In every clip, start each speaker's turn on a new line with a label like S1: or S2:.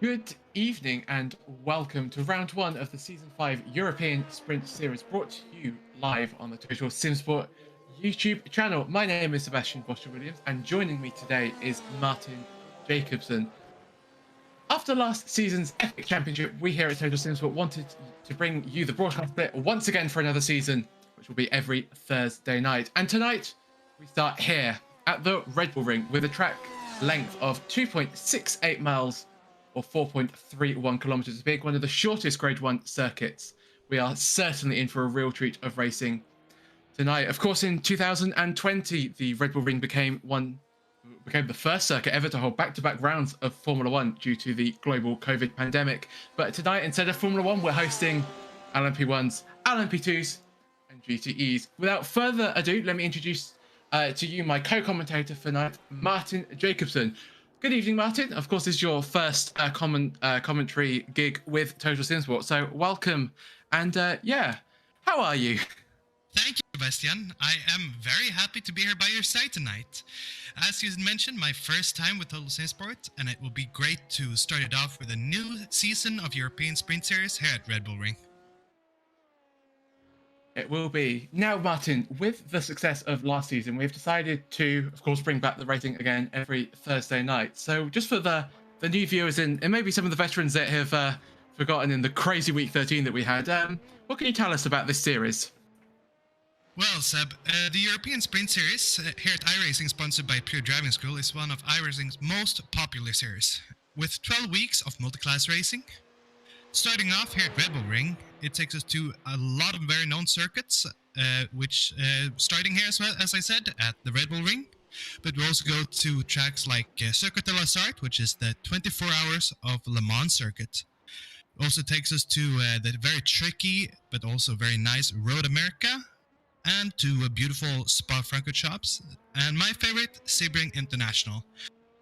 S1: Good evening and welcome to round one of the Season 5 European Sprint Series brought to you live on the Total Simsport YouTube channel. My name is Sebastian Boscher-Williams and joining me today is Martin Jacobson. After last season's Epic Championship, we here at Total Simsport wanted to bring you the broadcast bit once again for another season, which will be every Thursday night. And tonight, we start here at the Red Bull Ring with a track length of 2.68 miles or 4.31 kilometers big, one of the shortest Grade 1 circuits. We are certainly in for a real treat of racing tonight. Of course, in 2020, the Red Bull Ring became the first circuit ever to hold back-to-back rounds of Formula One due to the global COVID pandemic. But tonight, instead of Formula One, we're hosting LMP1s, LMP2s, and GTEs. Without further ado, let me introduce to you my co-commentator for tonight, Martin Jacobson. Good evening, Martin. Of course, this is your first commentary gig with Total Simsport, so welcome. And yeah, how are you?
S2: Thank you, Sebastian. I am very happy to be here by your side tonight. As you mentioned, my first time with Total Simsport, and it will be great to start it off with a new season of European Sprint Series here at Red Bull Ring.
S1: It will be. Now, Martin, with the success of last season, we've decided to, of course, bring back the racing again every Thursday night. So just for the new viewers and maybe some of the veterans that have forgotten in the crazy week 13 that we had, what can you tell us about this series?
S2: Well, Seb, the European Sprint Series here at iRacing, sponsored by Pure Driving School, is one of iRacing's most popular series. With 12 weeks of multi-class racing, starting off here at Red Bull Ring, it takes us to a lot of very known circuits, which starting here as well, as I said, at the Red Bull Ring. But we also go to tracks like Circuit de la Sarthe, which is the 24 hours of Le Mans circuit. It also takes us to the very tricky but also very nice Road America, and to a beautiful Spa-Francorchamps, and my favorite, Sebring International,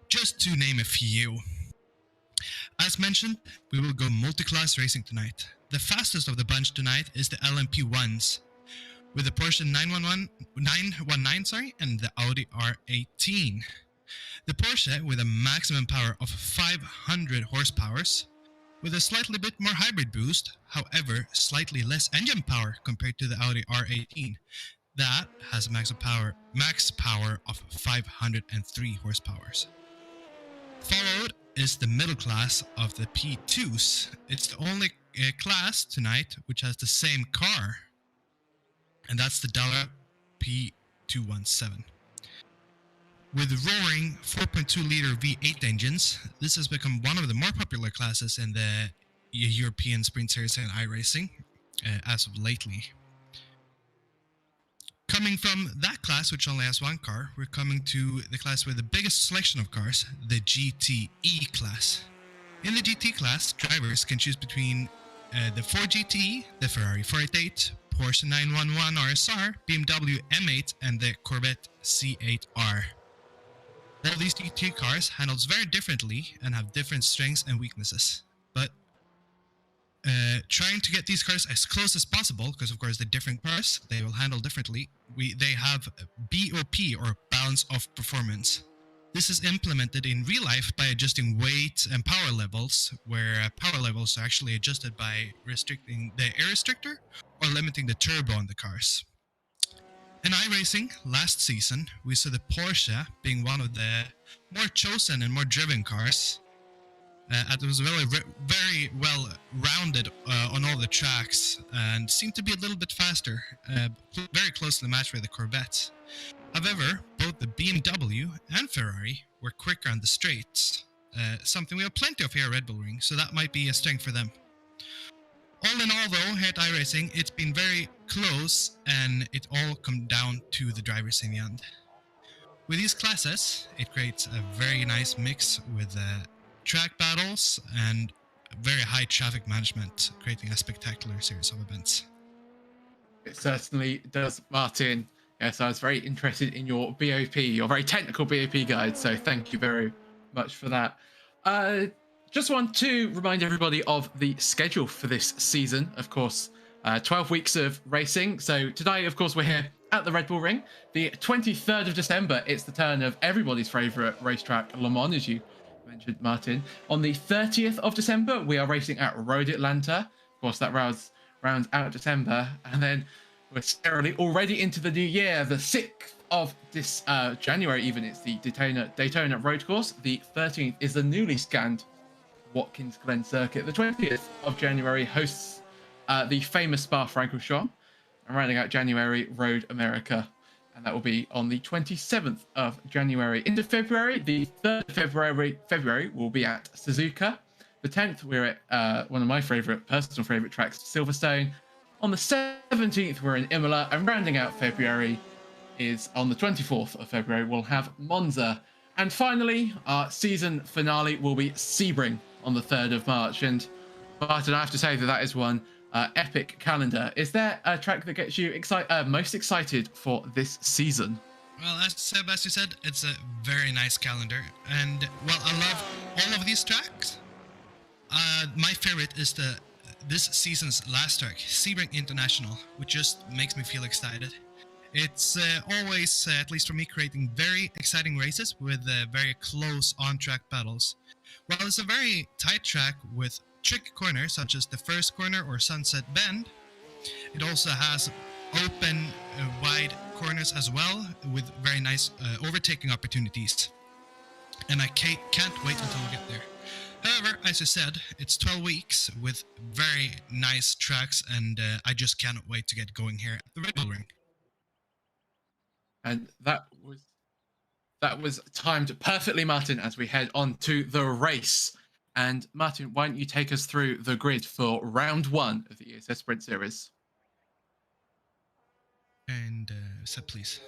S2: just to name a few. As mentioned, we will go multi-class racing tonight. The fastest of the bunch tonight is the LMP1s, with the Porsche 919 and the Audi R18. The Porsche with a maximum power of 500 horsepower, with a slightly bit more hybrid boost, however slightly less engine power compared to the Audi R18. That has a max power of 503 horsepower. Followed is the middle class of the P2s. It's the only class tonight which has the same car, and that's the Dallara P217. With roaring 4.2-liter V8 engines, this has become one of the more popular classes in the European Sprint Series and iRacing as of lately. Coming from that class, which only has one car, we're coming to the class with the biggest selection of cars, the GTE class. In the GT class, drivers can choose between the Ford GTE, the Ferrari 488, Porsche 911 RSR, BMW M8, and the Corvette C8R. All these GT cars handles very differently and have different strengths and weaknesses, but trying to get these cars as close as possible, because of course they're different cars, they will handle differently. They have BOP, or balance of performance. This is implemented in real life by adjusting weight and power levels, where power levels are actually adjusted by restricting the air restrictor or limiting the turbo on the cars. In iRacing, last season, we saw the Porsche being one of the more chosen and more driven cars. It was very well rounded on all the tracks and seemed to be a little bit faster, very closely matched with the Corvette. However, both the BMW and Ferrari were quicker on the straights, something we have plenty of here at Red Bull Ring, so that might be a strength for them. All in all though, here at iRacing, it's been very close, and it all come down to the drivers in the end. With these classes, it creates a very nice mix with track battles and very high traffic management, creating a spectacular series of events.
S1: It certainly does, Martin. Yes, I was very interested in your BOP, your very technical BOP guide, so thank you very much for that. Just want to remind everybody of the schedule for this season. Of course, 12 weeks of racing. So today, of course, we're here at the Red Bull Ring. The 23rd of December, it's the turn of everybody's favourite racetrack, Le Mans, as you mentioned Martin. On the 30th of December, we are racing at Road Atlanta. Of course, that rounds out December. And then we're scarily already into the new year. The 6th of this January, even, it's the Daytona Road Course. The 13th is the newly scanned Watkins Glen Circuit. The 20th of January hosts the famous Spa-Francorchamps. And rounding out January, Road America. And that will be on the 27th of January. Into February, the 3rd of February will be at Suzuka. The 10th, we're at one of my personal favourite tracks, Silverstone. On the 17th, we're in Imola. And rounding out February is on the 24th of February, we'll have Monza. And finally, our season finale will be Sebring on the 3rd of March. And Martin, I have to say that is one epic calendar. Is there a track that gets you most excited for this season?
S2: Well, as you said, it's a very nice calendar, and well, I love all of these tracks. My favorite is this season's last track, Sebring International, which just makes me feel excited. It's always, at least for me, creating very exciting races with very close on-track battles. While it's a very tight track with tricky corners such as the first corner or Sunset Bend, it also has open, wide corners as well with very nice overtaking opportunities. And I can't wait until we get there. However, as I said, it's 12 weeks with very nice tracks, and I just cannot wait to get going here at the Red Bull Ring.
S1: And that was timed perfectly, Martin, as we head on to the race. And Martin, why don't you take us through the grid for round 1 of the ESS Sprint Series?
S2: And Seb, please,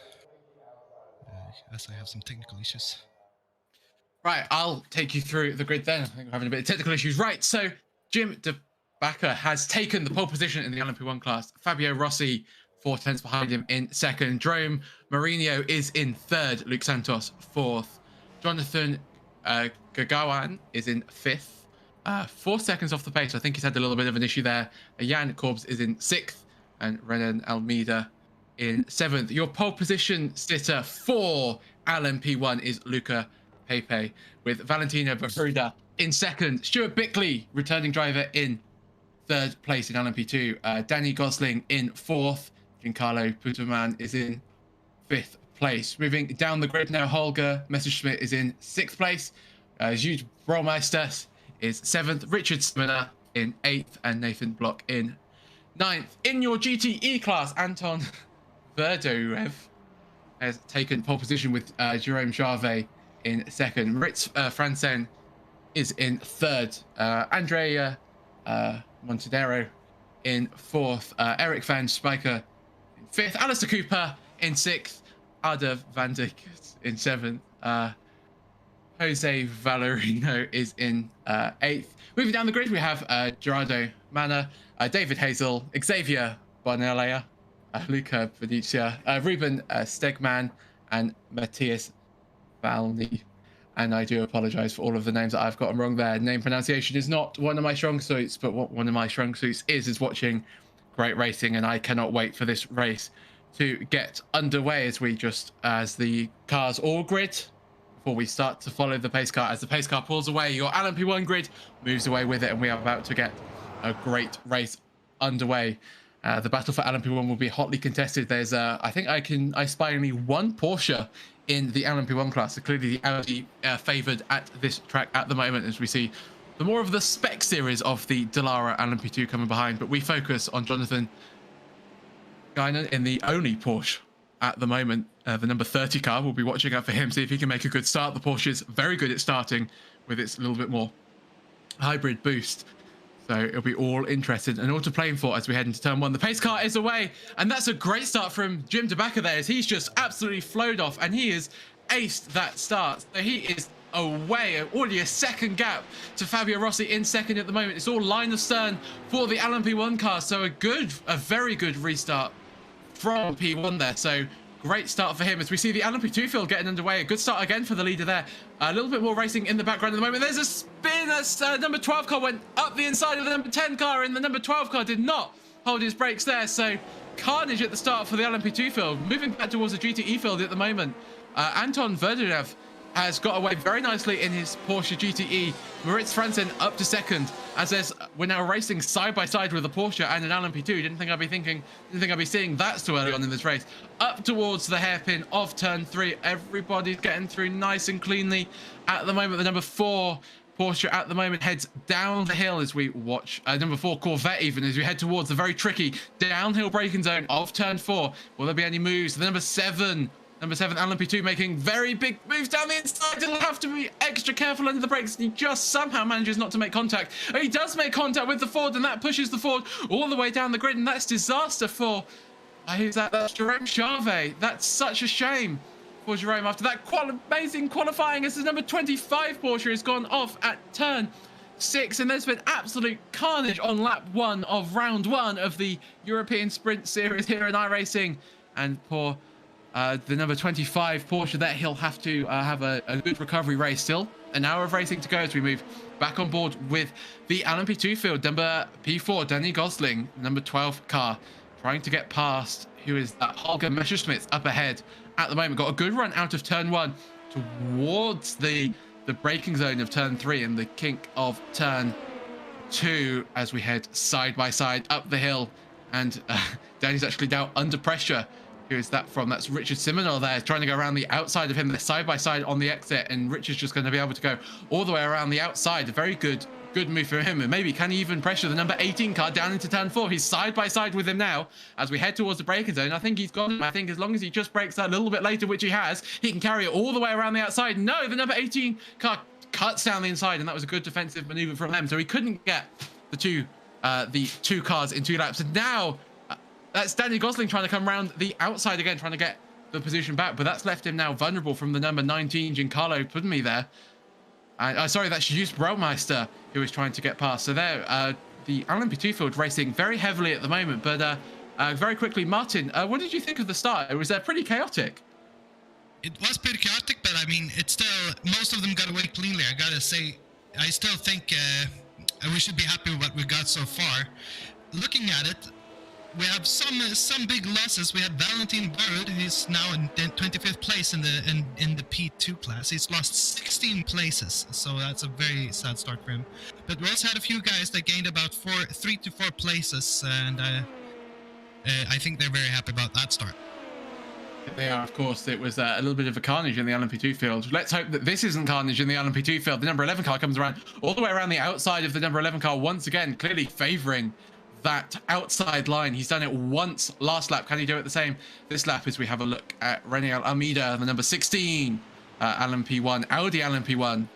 S2: as I have some technical issues.
S1: Right, I'll take you through the grid then. I think we're having a bit of technical issues. Right, so Jim De Backer has taken the pole position in the LMP1 class. Fabio Rossi, 4 tenths behind him in second. Jerome Mourinho is in third. Luke Santos, fourth. Jonathan Gagawan is in fifth. 4 seconds off the pace. I think he's had a little bit of an issue there. Jan Korbs is in sixth. And Renan Almeida in seventh. Your pole position sitter for LMP1 is Luca Pepe, with Valentino Bavruda in second. Stuart Bickley, returning driver, in third place in LMP2. Danny Gosling in fourth. Giancarlo Puterman is in fifth place. Moving down the grid now, Holger Messerschmidt is in sixth place. Jude Bromeister is seventh. Richard Sminer in eighth, and Nathan Block in ninth. In your GTE class, Anton Verdorev has taken pole position with Jerome Jarvet in second. Moritz Franzen is in third. Andrea Montedero in fourth. Eric Van Spijker in fifth. Alistair Cooper in sixth. Ada Van Dijk in seventh. Jose Valerino is in eighth. Moving down the grid, we have Gerardo Manna, David Hazel, Xavier Bonelea, Luca Benicia, Ruben Stegman, and Matthias Valny. And I do apologize for all of the names that I've gotten wrong there. Name pronunciation is not one of my strong suits, but what one of my strong suits is watching great racing, and I cannot wait for this race to get underway as the cars all grid before we start to follow the pace car. As the pace car pulls away, your LMP1 grid moves away with it, and we are about to get a great race underway. The battle for LMP1 will be hotly contested. There's I think I spy only one Porsche in the LMP1 class. So clearly the Audi favoured at this track at the moment, as we see the more of the spec series of the Dallara LMP2 coming behind. But we focus on Jonathan Guinan in the only Porsche at the moment, the number 30 car. We'll be watching out for him, see if he can make a good start. The Porsche is very good at starting with its little bit more hybrid boost. So it'll be all interested and all to play for as we head into turn one. The pace car is away, and that's a great start from Jim De Backer there, as he's just absolutely flowed off, and he has aced that start. So he is away, already a second gap to Fabio Rossi in second at the moment. It's all line of stern for the LMP1 car, so a very good restart from P1 there. So great start for him as we see the LMP2 field getting underway. A good start again for the leader there. A little bit more racing in the background at the moment. There's a spin as number 12 car went up the inside of the number 10 car, and the number 12 car did not hold his brakes there. So carnage at the start for the LMP2 field. Moving back towards the GTE field at the moment. Anton Verdurev has got away very nicely in his Porsche GTE. Moritz Franzen up to second, as we're now racing side by side with a Porsche and an LMP2. Didn't think I'd be seeing that so early on in this race. Up towards the hairpin of turn 3. Everybody's getting through nice and cleanly. At the moment, the number 4 Porsche at the moment heads down the hill as we watch number 4 Corvette even as we head towards the very tricky downhill braking zone of turn 4. Will there be any moves? The number 7 LMP2 making very big moves down the inside. He'll have to be extra careful under the brakes. He just somehow manages not to make contact. He does make contact with the Ford, and that pushes the Ford all the way down the grid, and that's disaster for who's that? That's Jerome Charvet. That's such a shame for Jerome after that amazing qualifying, as the number 25 Porsche has gone off at turn 6, and there's been absolute carnage on lap 1 of round 1 of the European Sprint Series here in iRacing. And poor the number 25 Porsche there, he'll have to have a good recovery race. Still an hour of racing to go as we move back on board with the LMP2 field. Number P4 Danny Gosling, number 12 car, trying to get past who is that Holger Messerschmitt up ahead at the moment. Got a good run out of turn 1 towards the braking zone of turn 3 and the kink of turn 2 as we head side by side up the hill. And Danny's actually now under pressure. Who is that from? That's Richard Simonor there, trying to go around the outside of him. They're side by side on the exit, and Richard's just going to be able to go all the way around the outside. A very good move for him, and maybe can he even pressure the number 18 car down into turn 4? He's side by side with him now as we head towards the braking zone. I think he's got him. I think as long as he just brakes that a little bit later, which he has, he can carry it all the way around the outside. No, the number 18 car cuts down the inside, and that was a good defensive maneuver from them. So he couldn't get the two cars in 2 laps. And now that's Danny Gosling trying to come around the outside again, trying to get the position back, but that's left him now vulnerable from the number 19 Giancarlo Pudmi there. Sorry, that's Jus Braumeister who is trying to get past. So there, the LMP2 field racing very heavily at the moment, but very quickly, Martin, what did you think of the start? It was pretty chaotic.
S2: It was pretty chaotic, but I mean, it's still, most of them got away cleanly. I gotta say, I still think we should be happy with what we got so far. Looking at it, we have some big losses. We have Valentin Burud. He's now in 25th place in the P2 class. He's lost 16 places, so that's a very sad start for him. But we also had a few guys that gained about 3 to 4 places, and I think they're very happy about that start.
S1: They are, of course. It was a little bit of a carnage in the LMP2 field. Let's hope that this isn't carnage in the LMP2 field. The number 11 car comes around all the way around the outside of the number 11 car once again, clearly favoring that outside line. He's done it once last lap. Can he do it the same this lap as we have a look at Reniel Almeida, the number 16 LMP1, Audi LMP1.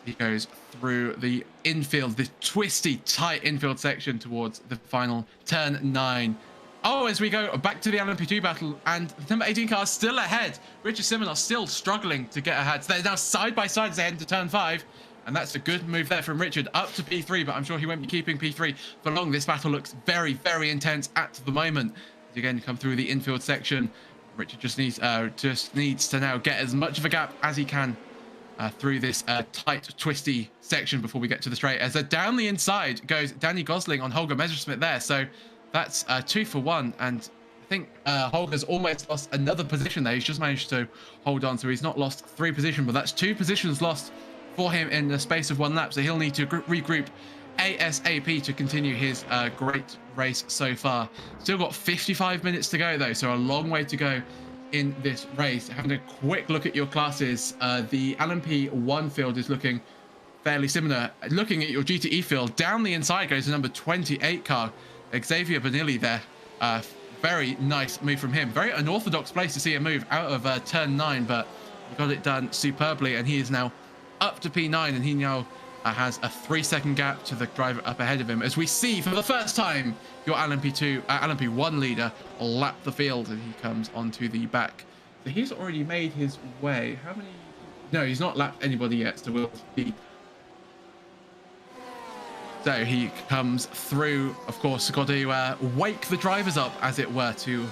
S1: He goes through the infield, the twisty, tight infield section towards the final turn 9. Oh, as we go back to the LMP2 battle, and the number 18 car is still ahead. Richard Simonor still struggling to get ahead. So they're now side by side as they head into turn 5. And that's a good move there from Richard up to P3, but I'm sure he won't be keeping P3 for long. This battle looks very, very intense at the moment. As again, come through the infield section. Richard just needs to now get as much of a gap as he can through this tight, twisty section before we get to the straight. As down the inside goes Danny Gosling on Holger Messerschmitt there. So that's 2 for 1. And I think Holger's almost lost another position there. He's just managed to hold on. So he's not lost 3 positions, but that's 2 positions lost for him in the space of 1 lap, so he'll need to regroup ASAP to continue his great race so far. Still got 55 minutes to go though, so a long way to go in this race. Having a quick look at your classes, the LMP1 field is looking fairly similar. Looking at your GTE field, down the inside goes the number 28 car, Xavier Bonilli there. Very nice move from him. Very unorthodox place to see a move out of turn 9, but he got it done superbly, and he is now up to P9, and he now has a 3-second gap to the driver up ahead of him, as we see for the first time your LMP1 leader lap the field, and he comes onto the back. So he's already made his way. How many? No, he's not lapped anybody yet, so we'll see. So he comes through, of course, got to wake the drivers up, as it were, to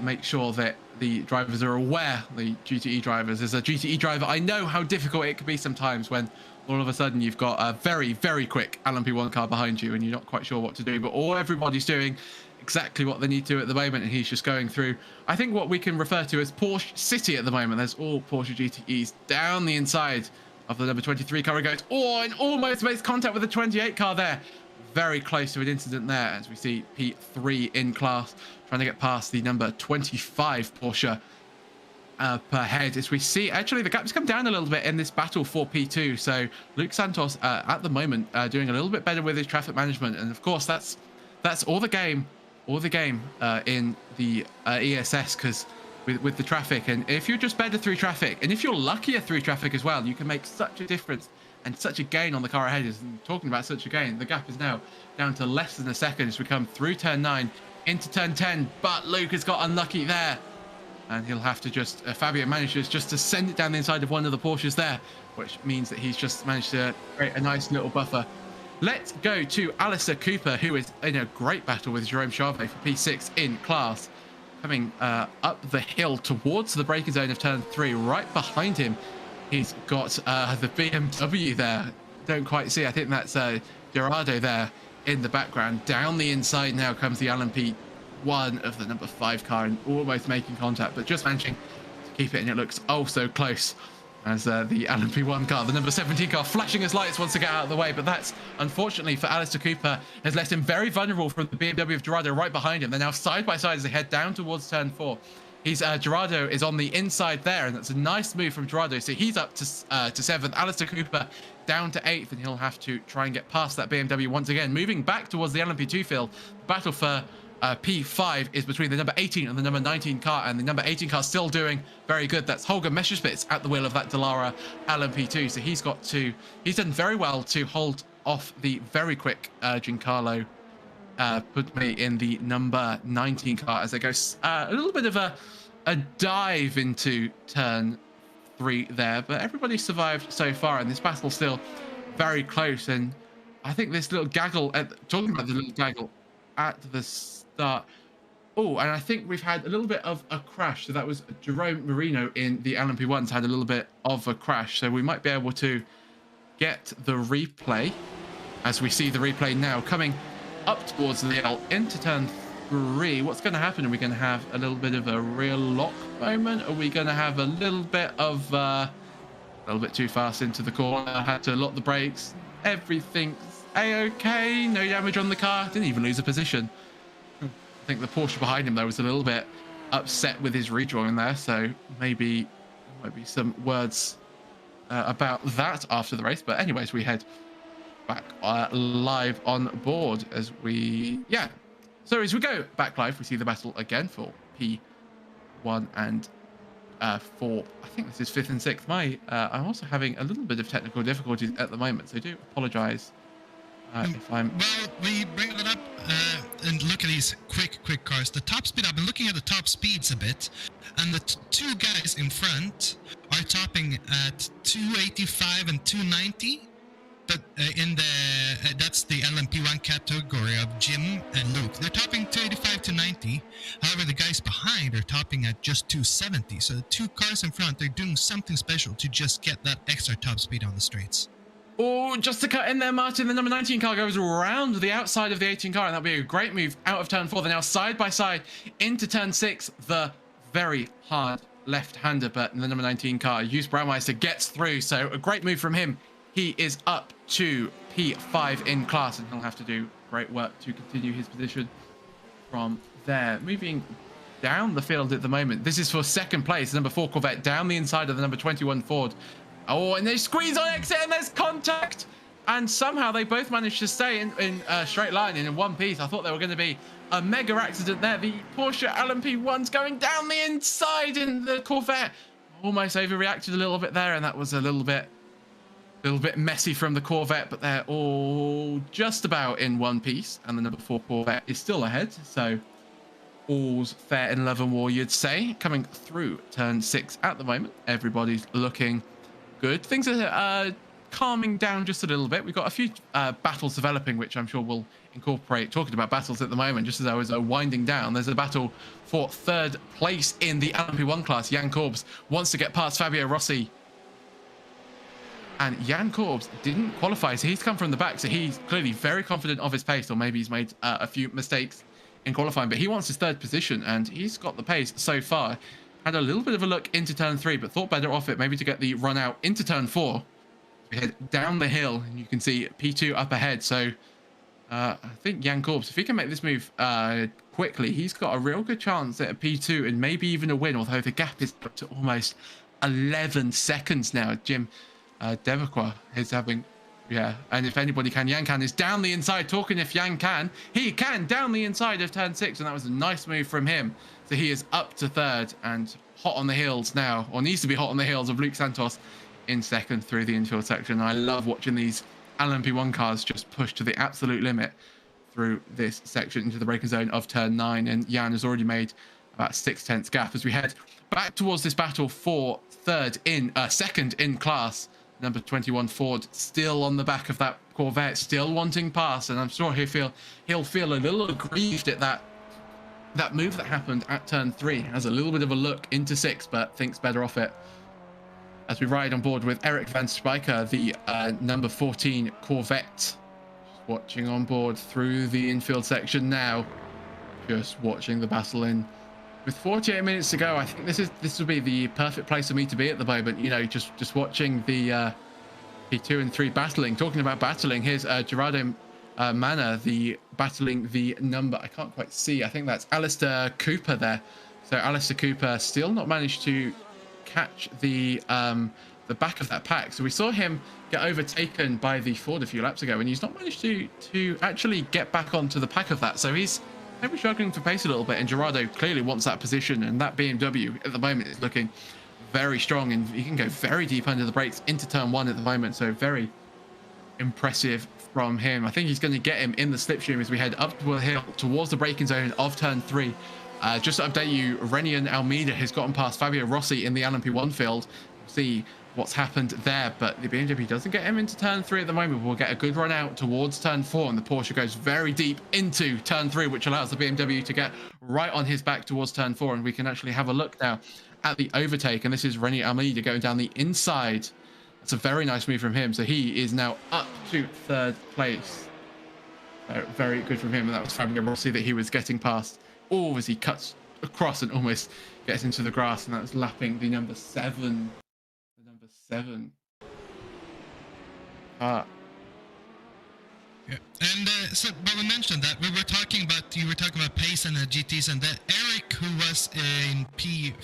S1: make sure that the drivers are aware, the GTE drivers. As a GTE driver, I know how difficult it can be sometimes when all of a sudden you've got a very, very quick LMP1 car behind you and you're not quite sure what to do. But all everybody's doing exactly what they need to at the moment, and he's just going through, I think, what we can refer to as Porsche City at the moment. There's all Porsche GTEs down the inside of the number 23 car. It goes, and almost makes contact with the 28 car there. Very close to an incident there, as we see P3 in class trying to get past the number 25 Porsche per head. As we see, actually, the gap's come down a little bit in this battle for P2. So Luke Santos at the moment doing a little bit better with his traffic management, and of course that's all the game in the ESS, because with the traffic, and if you're just better through traffic, and if you're luckier through traffic as well, you can make such a difference and such a gain on the car ahead. And talking about such a gain, the gap is now down to less than a second as we come through turn 9 into turn 10, but Luke has got unlucky there, and he'll have to just Fabio manages just to send it down the inside of one of the Porsches there, which means that he's just managed to create a nice little buffer. Let's go to Alistair Cooper, who is in a great battle with Jerome Charvet for P6 in class, coming up the hill towards the braking zone of turn 3. Right behind him, he's got the BMW there. Don't quite see. I think that's Gerardo there in the background. Down the inside now comes the LMP1 of the number 5 car, and almost making contact, but just managing to keep it, and it looks oh so close, as the LMP1 car, the number 17 car, flashing his lights wants to get out of the way, but that's, unfortunately for Alistair Cooper, has left him very vulnerable from the BMW of Gerardo right behind him. They're now side by side as they head down towards turn 4. He's Gerardo is on the inside there, and that's a nice move from Gerardo. So he's up to 7th. Alistair Cooper down to 8th, and he'll have to try and get past that BMW once again. Moving back towards the LMP2 field, the battle for P5 is between the number 18 and the number 19 car, and the number 18 car still doing very good. That's Holger Messerspitz at the wheel of that Dallara LMP2. So he's done very well to hold off the very quick Giancarlo put me in the number 19 car as it goes a little bit of a dive into turn 3 there, but everybody survived so far, and this battle's still very close. And I think this little gaggle, talking about the little gaggle at the start, and I think we've had a little bit of a crash. So that was Jerome Marino in the LMP1's had a little bit of a crash, so we might be able to get the replay, as we see the replay now coming up towards the L into turn 3. What's going to happen? Are we going to have a little bit of a real lock moment? Are we going to have a little bit of a little bit too fast into the corner? Had to lock the brakes. Everything's a-okay. No damage on the car. Didn't even lose a position. I think the Porsche behind him though was a little bit upset with his redrawing there, so maybe there might be some words about that after the race. But anyways, we head back live on board as we so as we go back live, we see the battle again for P1 and 4. I think this is 5th and 6th. I'm also having a little bit of technical difficulties at the moment, so I do apologize if I'm
S2: well, we bring it up and look at these quick cars. The top speed, I've been looking at the top speeds a bit, and the two guys in front are topping at 285 and 290. But in the that's the LMP1 category of Jim and Luke. They're topping 285 to 90. However, the guys behind are topping at just 270. So the two cars in front, they're doing something special to just get that extra top speed on the straights.
S1: Oh, just to cut in there, Martin, the number 19 car goes around the outside of the 18 car, and that'll be a great move out of turn 4. They're now side by side into turn 6. The very hard left-hander, but the number 19 car, Jus Braumeister, gets through. So a great move from him. He is up to P5 in class, and he'll have to do great work to continue his position from there. Moving down the field at the moment, this is for 2nd place, number 4 Corvette down the inside of the number 21 Ford. Oh, and they squeeze on exit, and there's contact, and somehow they both managed to stay in a straight line and in one piece. I thought there were going to be a mega accident there. The Porsche LMP1's going down the inside, and the Corvette almost overreacted a little bit there, and that was a little bit messy from the Corvette, but they're all just about in one piece, and the number 4 Corvette is still ahead, so all's fair in love and war, you'd say. Coming through turn 6 at the moment, everybody's looking good. Things are calming down just a little bit. We've got a few battles developing, which I'm sure we'll incorporate. Talking about battles at the moment, just as I was winding down, there's a battle for 3rd place in the LMP1 class. Jan Korbs wants to get past Fabio Rossi, and Jan Korbs didn't qualify, so he's come from the back, so he's clearly very confident of his pace, or maybe he's made a few mistakes in qualifying, but he wants his third position, and he's got the pace so far. Had a little bit of a look into turn 3, but thought better off it, maybe to get the run out into turn 4. We head down the hill, and you can see P2 up ahead. So I think Jacobson, if he can make this move quickly, he's got a real good chance at a P2 and maybe even a win, although the gap is up to almost 11 seconds now. Jim Devacqua is having... Yeah, and if anybody can, Yan can is down the inside. Talking if Yan can, he can down the inside of turn 6, and that was a nice move from him. So he is up to third and hot on the heels now, or needs to be hot on the heels of Luke Santos in second through the infield section. I love watching these LMP1 cars just push to the absolute limit through this section into the braking zone of turn 9, and Yan has already made about 6/10 gap as we head back towards this battle for second in class. Number 21 Ford still on the back of that Corvette, still wanting pass, and I'm sure he'll feel a little aggrieved at that move that happened at turn 3. Has a little bit of a look into 6, but thinks better off it. As we ride on board with Eric van Spijker, the number 14 Corvette, just watching on board through the infield section now, just watching the battle in. With 48 minutes to go, I think this will be the perfect place for me to be at the moment. You know, just watching the P2 and 3 battling. Talking about battling, here's Gerardo Manna, battling the number. I can't quite see. I think that's Alistair Cooper there. So Alistair Cooper still not managed to catch the back of that pack. So we saw him get overtaken by the Ford a few laps ago, and he's not managed to actually get back onto the pack of that. So he's maybe struggling for pace a little bit, and Gerardo clearly wants that position, and that BMW at the moment is looking very strong, and he can go very deep under the brakes into turn 1 at the moment. So very impressive from him. I think he's going to get him in the slipstream as we head up the hill towards the braking zone of turn 3. Just to update you, Renian Almeida has gotten past Fabio Rossi in the LMP1 field. See what's happened there, but the BMW doesn't get him into turn 3 at the moment. We'll get a good run out towards turn 4, and the Porsche goes very deep into turn 3, which allows the BMW to get right on his back towards turn 4, and we can actually have a look now at the overtake, and this is Renier Almeida going down the inside. That's a very nice move from him, so he is now up to third place. Very good from him, and that was Fabio Rossi that he was getting past. Oh, as he cuts across and almost gets into the grass, and that's lapping the number 7. Yeah,
S2: and so, but we mentioned that you were talking about pace and GTs, and that Eric, who was in P4,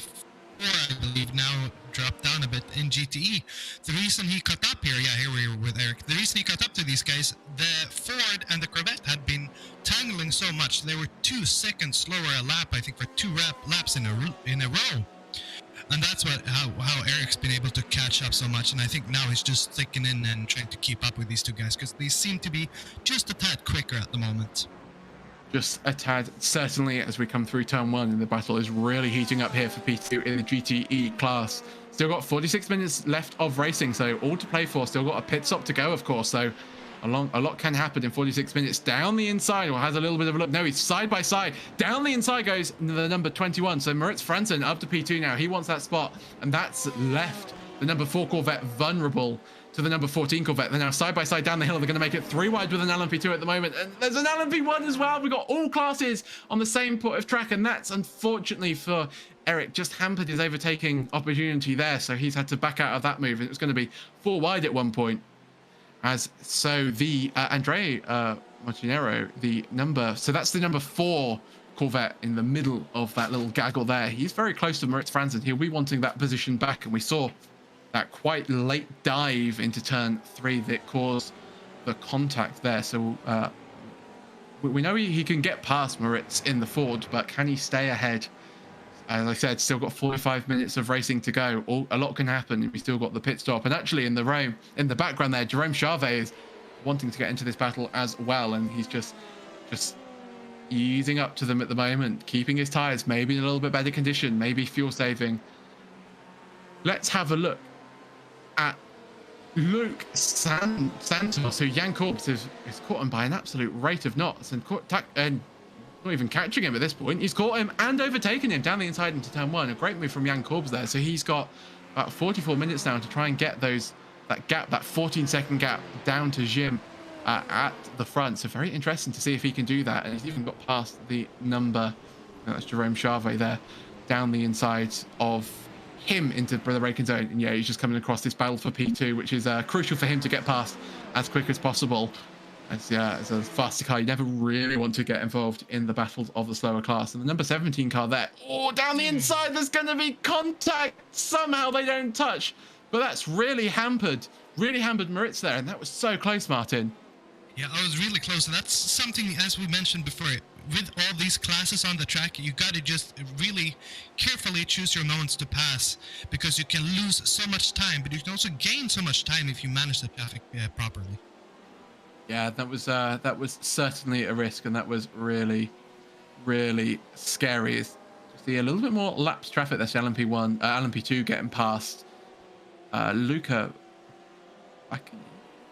S2: I believe, now dropped down a bit in GTE. The reason he caught up here we were with Eric. The reason he caught up to these guys, the Ford and the Corvette had been tangling so much. They were 2 seconds slower a lap, I think, for 2 laps in a row. And that's how Eric's been able to catch up so much. And I think now he's just sticking in and trying to keep up with these 2 guys, because they seem to be just a tad quicker at the moment.
S1: Just a tad, certainly, as we come through turn 1, and the battle is really heating up here for P2 in the GTE class. Still got 46 minutes left of racing, so all to play for. Still got a pit stop to go, of course. So a lot can happen in 46 minutes. Down the inside, or has a little bit of a look. No, he's side by side. Down the inside goes the number 21. So Moritz Franzen up to P2 now. He wants that spot, and that's left the number 4 Corvette vulnerable to the number 14 Corvette. They're now side by side down the hill. They're going to make it 3 wide with an LMP2 at the moment, and there's an LMP1 as well. We've got all classes on the same port of track, and that's unfortunately for Eric just hampered his overtaking opportunity there. So he's had to back out of that move, and it was going to be 4 wide at one point. As so the Andrea Montinero, so that's the number 4 Corvette in the middle of that little gaggle there. He's very close to Moritz Franzen. He'll be wanting that position back, and we saw that quite late dive into turn 3 that caused the contact there. So we know he can get past Moritz in the Ford, but can he stay ahead? As I said, still got 45 minutes of racing to go. A lot can happen. We still got the pit stop, and actually in the background there, Jerome Charvet is wanting to get into this battle as well, and he's just easing up to them at the moment, keeping his tires maybe in a little bit better condition, maybe fuel saving. Let's have a look at Luke Santos, who Jan Korps is caught him by an absolute rate of knots, and not even catching him at this point. He's caught him and overtaken him down the inside into turn 1. A great move from Jan Korps there. So he's got about 44 minutes now to try and get that 14-second gap down to Jim at the front. So very interesting to see if he can do that. And he's even got past the number, that's Jerome Charvet there, down the inside of him into the braking zone. And yeah, he's just coming across this battle for P2, which is crucial for him to get past as quick as possible. As a faster car, you never really want to get involved in the battles of the slower class. And the number 17 car there, oh, down the inside, there's going to be contact. Somehow they don't touch, but that's really hampered Moritz there. And that was so close, Martin.
S2: Yeah, I was really close. And that's something, as we mentioned before, with all these classes on the track, you got to just really carefully choose your moments to pass, because you can lose so much time, but you can also gain so much time if you manage the traffic properly.
S1: Yeah, that was certainly a risk, and that was really, really scary. See a little bit more laps traffic. That's LMP1, LMP2 getting past Luca back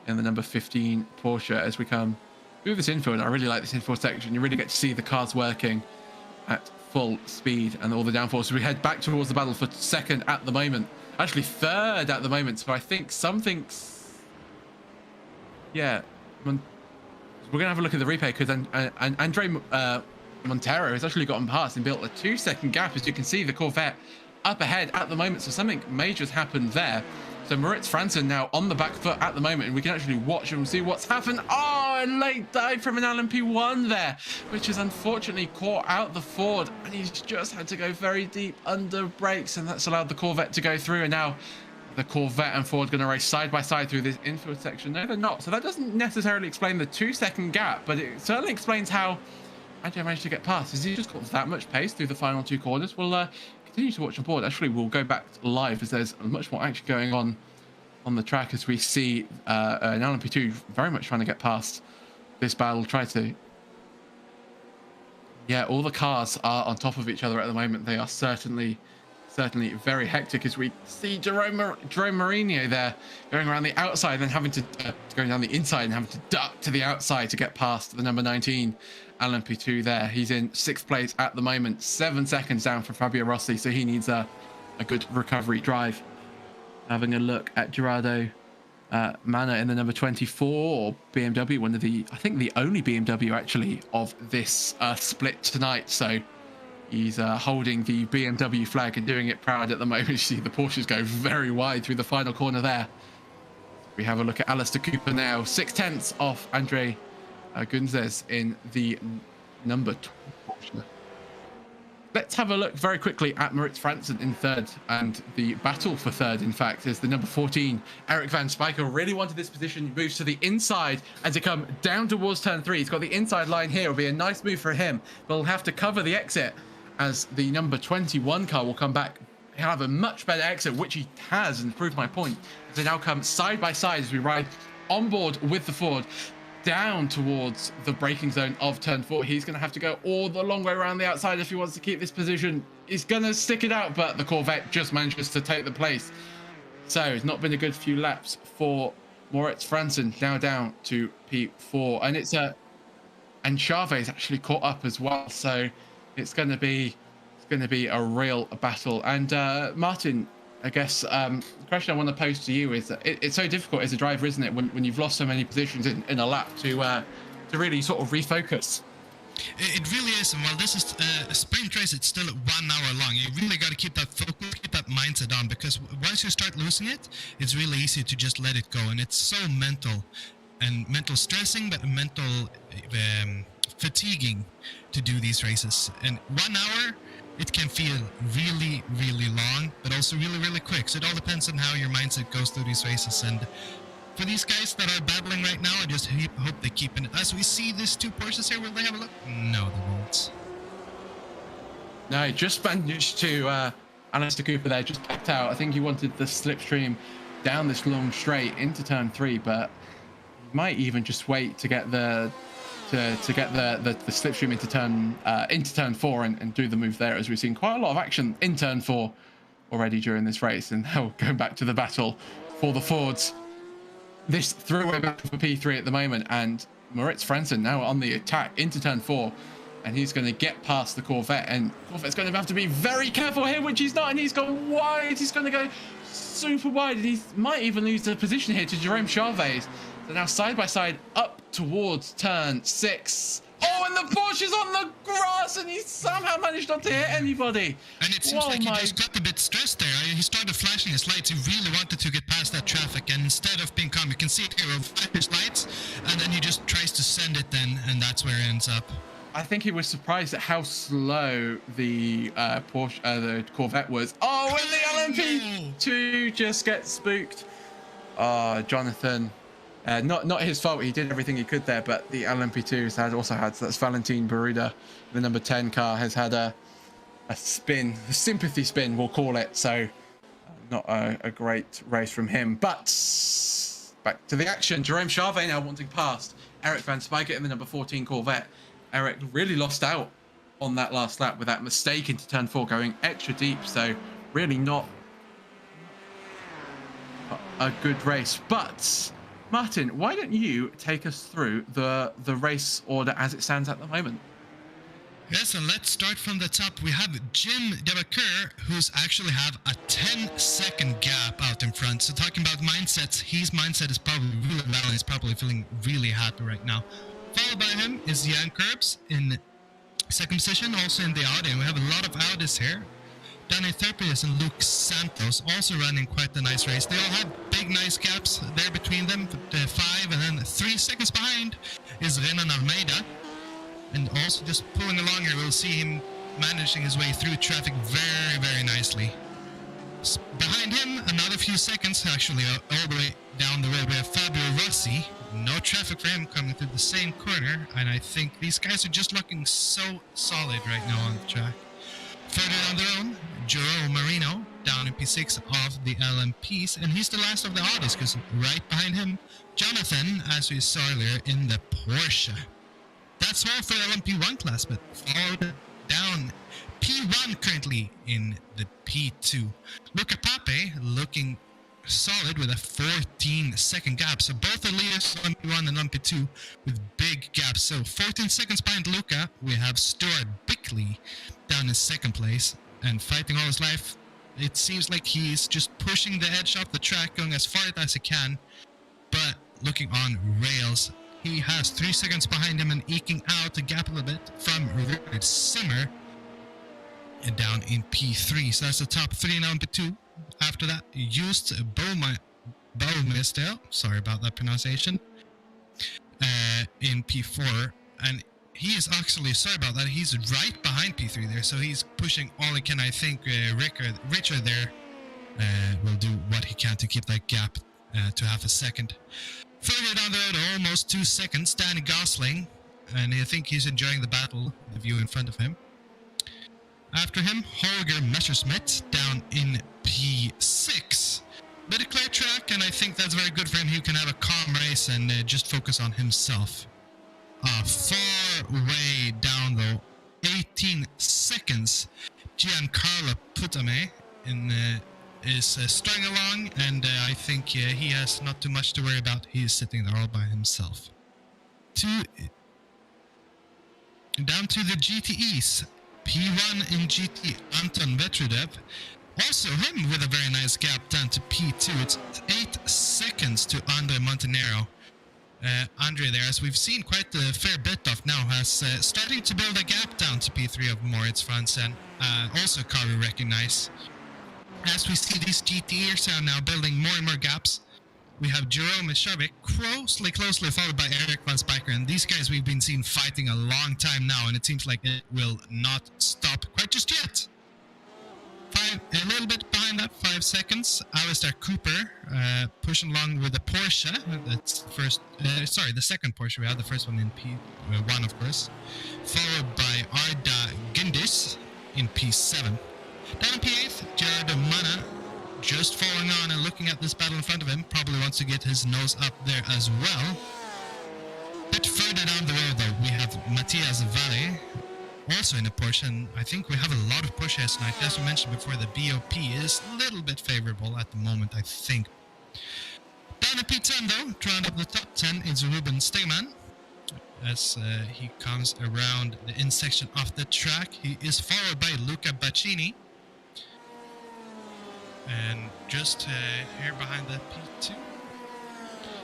S1: in the number 15 Porsche as we come through this infield. I really like this infield section. You really get to see the cars working at full speed and all the downforce. We head back towards the battle for second at the moment, actually third at the moment. So I think something's, yeah. We're gonna have a look at the replay, because Andre Montero has actually gotten past and built a 2-second gap. As you can see, the Corvette up ahead at the moment, so something major's happened there. So Moritz Franzen now on the back foot at the moment, and we can actually watch and see what's happened. Oh, a late dive from an LMP1 there, which has unfortunately caught out the Ford, and he's just had to go very deep under brakes, and that's allowed the Corvette to go through. And now the Corvette and Ford going to race side by side through this infield section. No, they're not. So that doesn't necessarily explain the 2-second gap, but it certainly explains how Andre managed to get past. Has he just got that much pace through the final 2 corners? We'll continue to watch on board. Actually, we'll go back live, as there's much more action going on the track, as we see an LMP2 very much trying to get past this battle. Try to... Yeah, all the cars are on top of each other at the moment. They are certainly very hectic, as we see Jerome Mourinho there going around the outside and having to going down the inside and having to duck to the outside to get past the number 19 LMP2 there. He's in 6th place at the moment, 7 seconds down from Fabio Rossi, so he needs a good recovery drive. Having a look at Gerardo Mana in the number 24 BMW, one of the, I think the only BMW actually of this split tonight. So he's holding the BMW flag and doing it proud at the moment. You see the Porsches go very wide through the final corner there. We have a look at Alistair Cooper now, 6/10 off Andre Gunzes in the number 2 Porsche. Let's have a look very quickly at Moritz Franzen in third, and the battle for third, in fact, is the number 14, Eric Van Spijker. Really wanted this position, moves to the inside as they come down towards turn 3. He's got the inside line here. It'll be a nice move for him, but he'll have to cover the exit, as the number 21 car will come back. He'll have a much better exit, which he has, and proved my point. They now come side by side as we ride on board with the Ford down towards the braking zone of turn 4. He's going to have to go all the long way around the outside if he wants to keep this position. He's going to stick it out, but the Corvette just manages to take the place. So it's not been a good few laps for Moritz Franzen, now down to P4. And and Charvet's actually caught up as well. So it's going to be a real battle. And Martin, I guess the question I want to pose to you is that it's so difficult as a driver, isn't it, when you've lost so many positions in a lap to really sort of refocus.
S2: It really is, and while this is a sprint race, it's still 1 hour long. You really got to keep that focus, keep that mindset on, because once you start losing it, it's really easy to just let it go, and it's so mental stressing, but mental fatiguing to do these races. And 1 hour, it can feel really, really long, but also really, really quick. So it all depends on how your mindset goes through these races. And for these guys that are battling right now, I just hope they keep it. As we see these 2 Porsches here, will they have a look? No, they won't.
S1: No, just managed to, Alistair Cooper there, just backed out. I think he wanted the slipstream down this long straight into turn 3, but he might even just wait to get the slipstream into turn 4 and do the move there, as we've seen quite a lot of action in turn 4 already during this race. And now going back to the battle for the Fords, this throwaway battle for P3 at the moment, and Moritz Franzen now on the attack into turn 4, and he's going to get past the Corvette, and Corvette's going to have to be very careful here, which he's not, and he's gone wide. He's going to go super wide, and he might even lose the position here to Jerome Charvet. So now side by side up towards turn 6. Oh, and the Porsche is on the grass, and he somehow managed not to hit anybody.
S2: And it seems like he just got a bit stressed there. He started flashing his lights. He really wanted to get past that traffic, and instead of being calm, you can see it here, flash his lights, and then he just tries to send it then, and that's where it ends up.
S1: I think he was surprised at how slow the Porsche, the Corvette was. Oh, and the LMP2 just gets spooked. Oh, Jonathan. Not his fault. He did everything he could there, but the LMP2 also had. So that's Valentin Baruda, the number 10 car, has had a spin, a sympathy spin, we'll call it. So not a great race from him. But back to the action. Jerome Charvet now wanting past Eric Van Spijker in the number 14 Corvette. Eric really lost out on that last lap with that mistake into turn 4 going extra deep. So really not a good race. But Martin, why don't you take us through the race order as it stands at the moment?
S2: Yes, and let's start from the top. We have Jim Debacker, who's actually have a 10-second gap out in front. So talking about mindsets, his mindset is probably really well, and he's probably feeling really happy right now. Followed by him is Jan Kurbs in second position, also in the Audi. And we have a lot of Audis here. Danny Thurpius and Luke Santos also running quite a nice race. They all have big, nice gaps there between them, 5, and then 3 seconds behind is Renan Almeida. And also just pulling along here, we'll see him managing his way through traffic very, very nicely. Behind him, another few seconds, actually, all the way down the road, we have Fabio Rossi. No traffic for him coming through the same corner, and I think these guys are just looking so solid right now on the track. Further down the road, Joao Marino down in P6 of the LMPs, and he's the last of the Audis because right behind him, Jonathan, as we saw earlier, in the Porsche. That's all for LMP1 class, but followed down P1 currently in the P2. Luca Pape looking solid with a 14-second gap. So both the leaders, LMP1 and LMP2, with big gaps. So 14 seconds behind Luca, we have Stuart Bickley down in second place and fighting all his life. It seems like he's just pushing the edge off the track, going as far as he can, but looking on rails. He has 3 seconds behind him and eking out the gap a little bit from Richard Simmer and down in P3. So that's the top 3 now in P2. After that, used Baumeister, sorry about that pronunciation, in P4. And he is actually, sorry about that, he's right behind P3 there. So he's pushing all he can. I think Richard there will do what he can to keep that gap to half a second. Further down the road, almost 2 seconds, Danny Gosling, and I think he's enjoying the battle, the view in front of him. After him, Holger Messerschmidt down in P6. But a clear track, and I think that's very good for him. He can have a calm race and just focus on himself. Far way down though, 18 seconds, Giancarlo Putame is struggling along, and I think he has not too much to worry about. He is sitting there all by himself. Down to the GTEs. P1 in GT, Anton Vetrudev. Also him with a very nice gap down to P2. It's 8 seconds to Andre Montenero. Andre there, as we've seen quite a fair bit of now, has starting to build a gap down to P3 of Moritz Franzen. Also car we recognize. As we see these GTers are now building more and more gaps. We have Jerome Sharvik closely followed by Eric Van Spijker, and these guys we've been seeing fighting a long time now, and it seems like it will not stop quite just yet. A little bit behind that, 5 seconds. Alistair Cooper pushing along with the Porsche. That's the second Porsche we had, the first one in P1 of course. Followed by Arda Gindis in P7. Down in P8, Gerardo Mana just following on and looking at this battle in front of him. Probably wants to get his nose up there as well. Bit further down the road though, we have Matthias Valle, also in a Porsche, and I think we have a lot of Porsches tonight. As we mentioned before, the BOP is a little bit favorable at the moment, I think. Down in P10 though, to round up the top 10 is Ruben Stegman. As he comes around the in section of the track, he is followed by Luca Baccini. And just here behind the P2.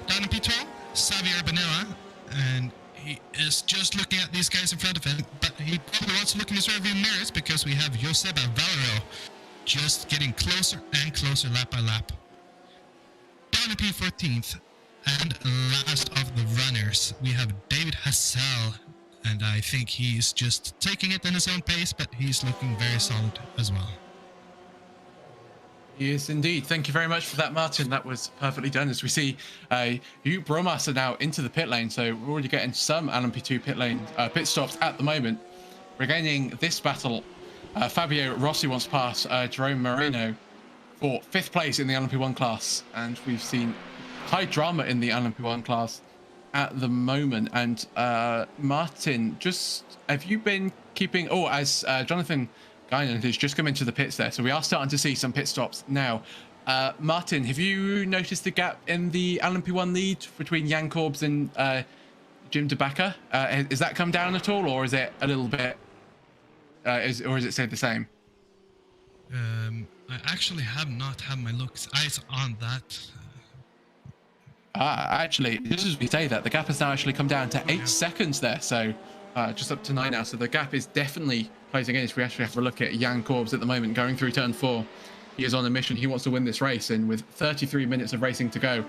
S2: Down in P12, Xavier Benella and he is just looking at these guys in front of him, but he probably wants to look in his rearview mirrors because we have Joseba Valero just getting closer and closer lap by lap. Down to P14th, and last of the runners, we have David Hassel, and I think he's just taking it in his own pace, but he's looking very solid as well.
S1: Yes, indeed. Thank you very much for that, Martin. That was perfectly done. As we see, you Bromas are now into the pit lane, so we're already getting some LMP2 pit stops at the moment. Regaining this battle, Fabio Rossi wants to pass Jerome Marino for 5th place in the LMP1 class, and we've seen high drama in the LMP1 class at the moment. And Martin, just have you been keeping? Oh, as Jonathan Guinan has just come into the pits there, so we are starting to see some pit stops now. Martin, have you noticed the gap in the LMP1 lead between Jan Korbs and Jim DeBacker? Has that come down at all, or is it a little bit, or is it stayed the same?
S2: I actually have not had my eyes on that.
S1: Actually, just as we say that, the gap has now actually come down to 8 seconds there, so just up to 9 now. So the gap is definitely closing in. If we actually have a look at Jan Korbs at the moment, going through turn 4, he is on a mission. He wants to win this race, and with 33 minutes of racing to go,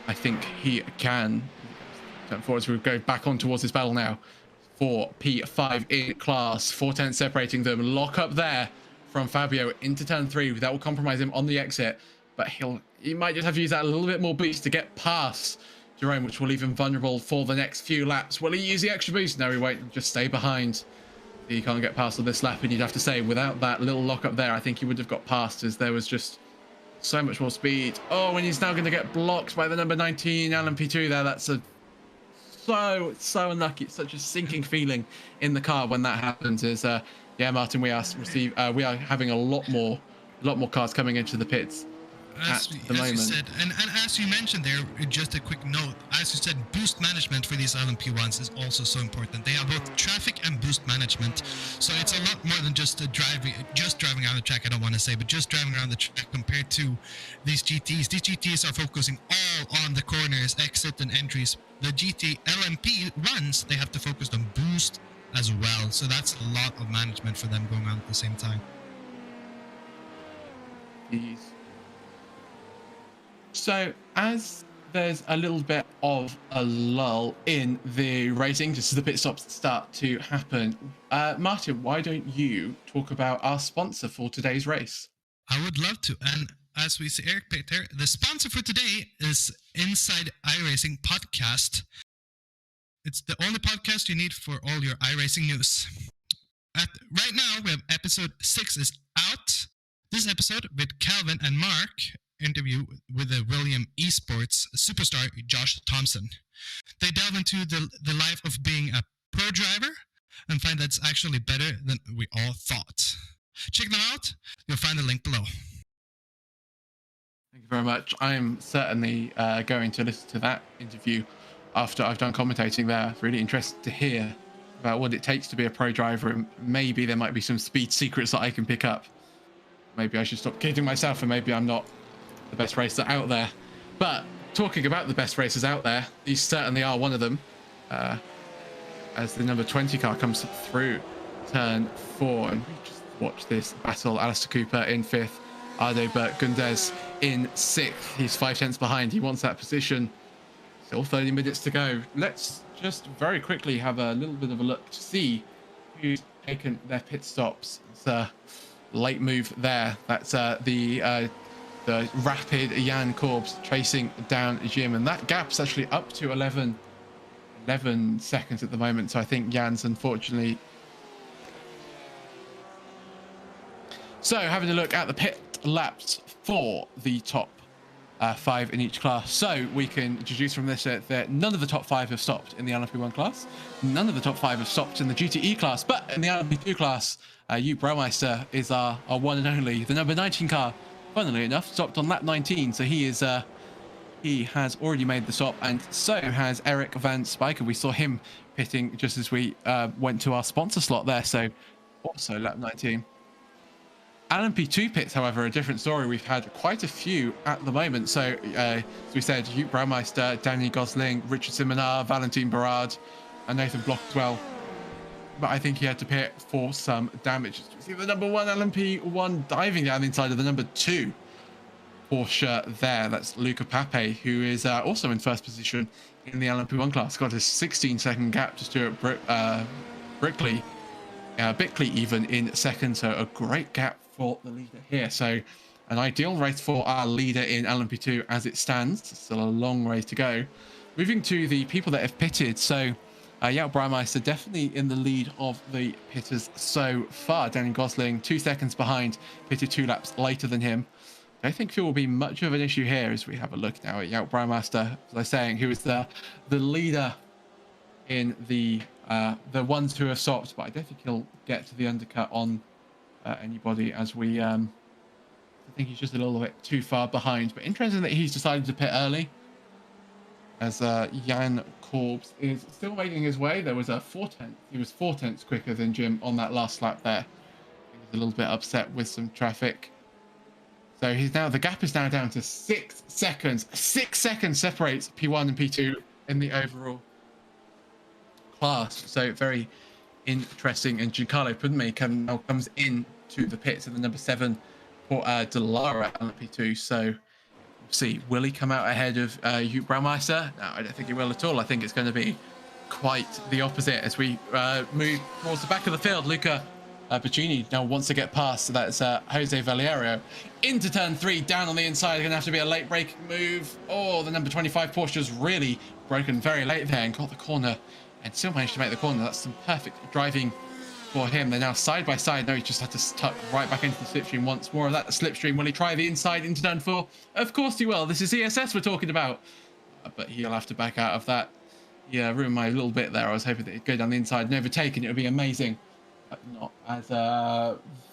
S1: I think he can. Turn 4 as we go back on towards this battle now for P5 in class. 4 tenths separating them. Lock up there from Fabio into turn 3. That will compromise him on the exit, but he might just have to use that a little bit more boost to get past Jerome, which will leave him vulnerable for the next few laps. Will he use the extra boost? No, he won't. Just stay behind. He can't get past on this lap, and you'd have to say, without that little lock up there, I think he would have got past, as there was just so much more speed. Oh, and he's now going to get blocked by the number 19 LMP2 there. That's so unlucky. It's such a sinking feeling in the car when that happens. Yeah, Martin, we are having a lot more cars coming into the pits.
S2: As you said, and as you mentioned there, just a quick note, as you said, boost management for these LMP1s is also so important. They have both traffic and boost management, so it's a lot more than just driving around the track, I don't want to say, but just driving around the track compared to these GTs. These GTs are focusing all on the corners, exit and entries. The GT LMP runs, they have to focus on boost as well, so that's a lot of management for them going on at the same time.
S1: Jeez. So as there's a little bit of a lull in the racing, just as the pit stops start to happen, Martin, why don't you talk about our sponsor for today's race?
S2: I would love to. And as we see Eric Peter, the sponsor for today is Inside iRacing Podcast. It's the only podcast you need for all your iRacing news. Right now, we have episode 6 is out. This episode with Calvin and Mark interview with the William Esports superstar Josh Thompson. They delve into the life of being a pro driver and find that's actually better than we all thought. Check them out. You'll find the link below.
S1: Thank you very much. I am certainly going to listen to that interview after I've done commentating there. It's really interested to hear about what it takes to be a pro driver, and maybe there might be some speed secrets that I can pick up. Maybe I should stop kidding myself, and maybe I'm not the best racer out there. But talking about the best racers out there, these certainly are one of them. As the number 20 car comes through turn 4, and we just watch this battle. Alistair Cooper in 5th, Ardo Gundes in 6th. He's 5 tenths behind. He wants that position. Still 30 minutes to go. Let's just very quickly have a little bit of a look to see who's taken their pit stops. It's a late move there. That's the rapid Jan Korbs chasing down Jim, and that gap's actually up to 11 seconds at the moment. So I think Jan's unfortunately. So having a look at the pit laps for the top 5 in each class. So we can deduce from this that none of the top 5 have stopped in the LMP1 class. None of the top 5 have stopped in the GTE class, but in the LMP2 class, Hugh Braumeister is our one and only. The number 19 car, funnily enough, stopped on lap 19. So he has already made the stop, and so has Eric Van Spijker. We saw him pitting just as we went to our sponsor slot there. So also lap 19. LMP2 pits, however, a different story. We've had quite a few at the moment. So, as we said, Hugh Braumeister, Danny Gosling, Richard Simonar, Valentin Barrard, and Nathan Block as well. But I think he had to pit for some damage. We see the number 1 LMP1 diving down the inside of the number 2 Porsche there. That's Luca Pape, who is also in first position in the LMP1 class. Got a 16-second gap to Stuart Bickley even in second. So a great gap for the leader here. So an ideal race for our leader in LMP2 as it stands. Still a long race to go. Moving to the people that have pitted. So Jaap Brouwmeister definitely in the lead of the pitters so far. Danny Gosling 2 seconds behind, pitted 2 laps later than him. I don't think fuel will be much of an issue here as we have a look now at Jaap Brouwmeister, as I was saying, who is the leader in the ones who have stopped, but I don't think he'll get to the undercut on anybody, as we I think he's just a little bit too far behind. But interesting that he's decided to pit early, as Jan Korbs is still making his way. There was a 4/10. He was 4/10 quicker than Jim on that last lap there. He was a little bit upset with some traffic. So the gap is now down to 6 seconds. 6 seconds separates P1 and P2 in the overall class. So very interesting. And Giancarlo Pudme now comes in to the pits at the number 7 for Delara at P2. So see, will he come out ahead of Hugh Braumeister? No, I don't think he will at all. I think it's going to be quite the opposite as we move towards the back of the field. Luca Bacchini now wants to get past. So that's Jose Valero into turn 3, down on the inside. Going to have to be a late braking move. Oh, the number 25 Porsche's really broken very late there and got the corner and still managed to make the corner. That's some perfect driving for him. They're now side by side. No, he just had to tuck right back into the slipstream once more of that slipstream. Will he try the inside into turn 4? Of course he will. This is ESS we're talking about. But he'll have to back out of that. Yeah, ruined my little bit there. I was hoping that he'd go down the inside and overtake, and it would be amazing. But not, as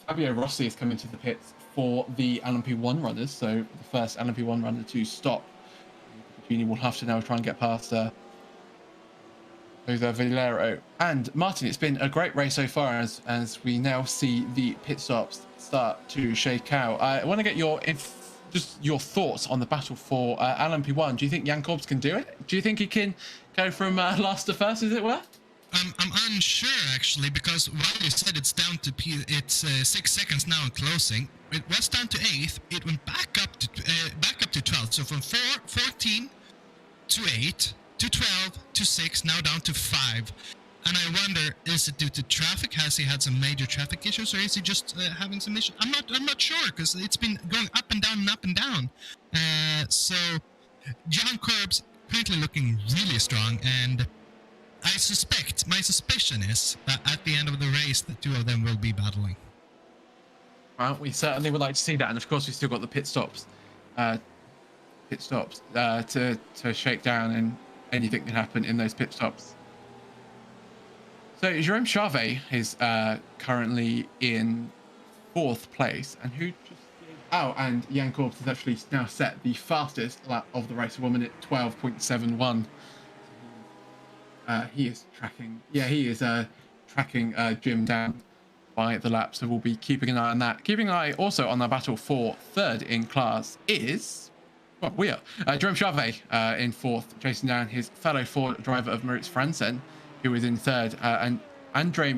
S1: Fabio Rossi is coming to the pits for the LMP1 runners. So the first LMP1 runner to stop. Gini will have to now try and get past Jose Valero. And Martin, it's been a great race so far as we now see the pit stops start to shake out. I want to get just your thoughts on the battle for LMP1. Do you think Jan Korbs can do it? Do you think he can go from last to first, as it were?
S2: I'm unsure actually, because while you said it's down to it's 6 seconds now in closing, it was down to 8th. It went back up to 12th. So from 14 to 8 to 12 to 6, now down to 5. And I wonder, is it due to traffic? Has he had some major traffic issues, or is he just having some issues? I'm not sure, because it's been going up and down and up and down. So Jan Korbs currently looking really strong, and my suspicion is that at the end of the race, the two of them will be battling.
S1: Well, we certainly would like to see that, and of course, we've still got the pit stops to shake down, and anything can happen in those pit stops. So Jerome Charvet is currently in 4th place, and and Jan Korbs has actually now set the fastest lap of the race, 1 minute 12.71. He is tracking Jim down by the lap, so we'll be keeping an eye on that. Keeping an eye also on the battle for 3rd in class is, well, we are Jerome Charvet in 4th, chasing down his fellow Ford driver of Moritz Franzen, who is in 3rd, and Andre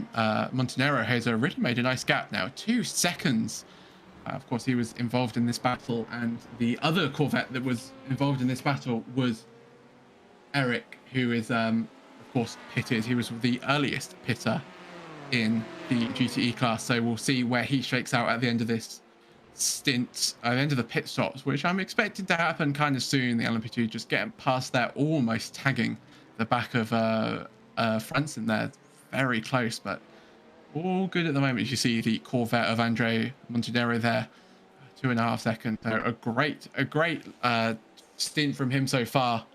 S1: Montenero has already made a nice gap now, 2 seconds. Of course, he was involved in this battle, and the other Corvette that was involved in this battle was Eric, who is of course pitted. He was the earliest pitter in the GTE class, so we'll see where he shakes out at the end of this stint, at the end of the pit stops, which I'm expecting to happen kind of soon. The LMP2 just getting past there, almost tagging the back of Franzen there, very close, but all good at the moment. You see the Corvette of Andre Montenero there, 2.5 seconds. So a great stint from him so far.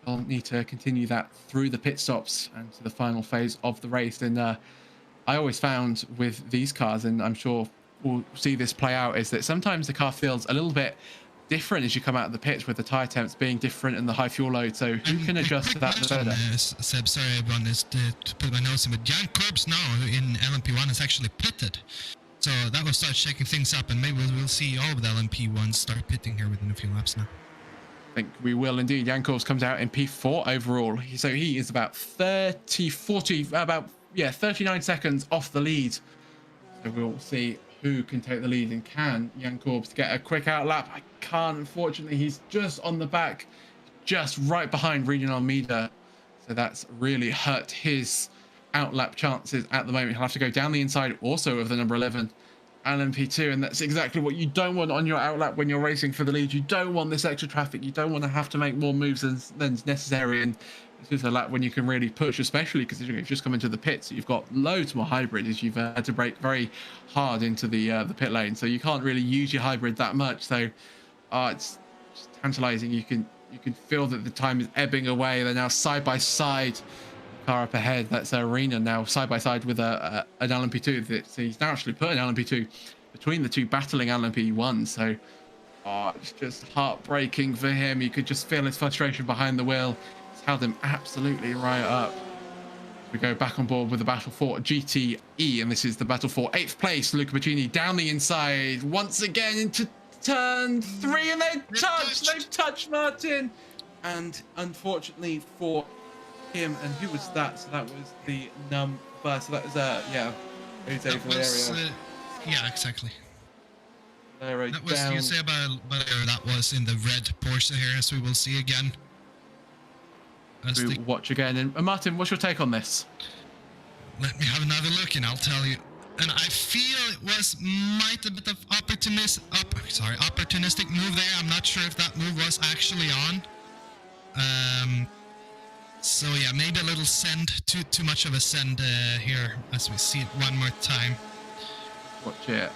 S1: We'll need to continue that through the pit stops and to the final phase of the race. And I always found with these cars, and I'm sure we'll see this play out, is that sometimes the car feels a little bit different as you come out of the pits, with the tyre temps being different and the high fuel load. So who can adjust to that better?
S2: Seb, sorry everyone, is to put my notes in, but Jan Korbs now in LMP1 is actually pitted. So that will start shaking things up, and maybe we'll see all of the LMP1s start pitting here within a few laps now.
S1: I think we will indeed. Jacobs comes out in P4 overall. So he is about 39 seconds off the lead. So we'll see who can take the lead, and can Jacobs get a quick out lap? I can't, unfortunately. He's just on the back, just right behind Regional Almeida. So that's really hurt his outlap chances at the moment. He'll have to go down the inside also of the number 11 LMP2, and that's exactly what you don't want on your outlap when you're racing for the lead. You don't want this extra traffic. You don't want to have to make more moves than's necessary, and this is a lap when you can really push, especially considering you've just come into the pits. You've got loads more hybrid as you've had to brake very hard into the pit lane, so you can't really use your hybrid that much. So it's just tantalizing. You can feel that the time is ebbing away. They're now side by side. Car up ahead, that's Arena now side by side with an LMP2. So he's now actually put an LMP2 between the two battling LMP1s. So it's just heartbreaking for him. You could just feel his frustration behind the wheel. It's held him absolutely right up. We go back on board with the battle for GTE, and this is the battle for 8th place. Luca Pacini down the inside once again into turn 3, and they've touched Martin, and unfortunately for him, and who was that? So that was the number. So that was yeah,
S2: yeah, exactly.
S1: That was
S2: down. You say about that was in the red Porsche here, as we will see again.
S1: We watch again, and Martin, what's your take on this?
S2: Let me have another look, and I'll tell you. And I feel it was a bit of opportunistic move there. I'm not sure if that move was actually on. So yeah, maybe a little send, too much of a send here as we see it one more time.
S1: Watch it.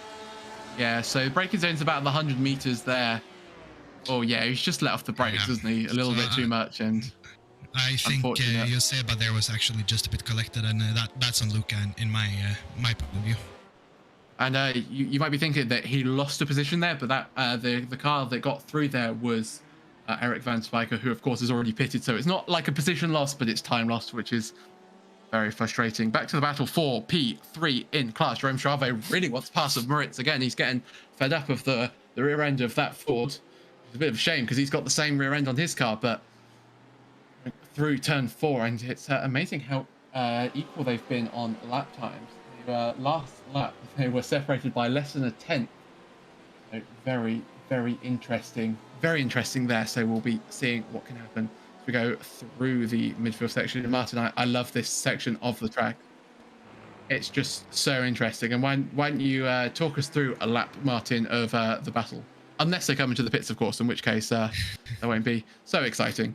S1: Yeah, so braking zone's about 100 meters there. Oh yeah, he's just let off the brakes, doesn't he? A little bit too much, and
S2: I think Joseba there was actually just a bit collected, and that's on Luca in my point of view. And
S1: you might be thinking that he lost a position there, but that the car that got through there was Eric Van Spijker, who of course is already pitted. So it's not like a position loss, but it's time lost, which is very frustrating. Back to the battle for P3 in class. Jerome Chave really wants to pass of Moritz again. He's getting fed up of the rear end of that Ford. It's a bit of a shame because he's got the same rear end on his car, but through turn 4, and it's amazing how equal they've been on lap times. Last lap they were separated by less than a tenth. So very interesting there. So we'll be seeing what can happen as we go through the midfield section. Martin, I love this section of the track. It's just so interesting. And why don't you talk us through a lap, Martin, of the battle, unless they come into the pits, of course, in which case that won't be so exciting.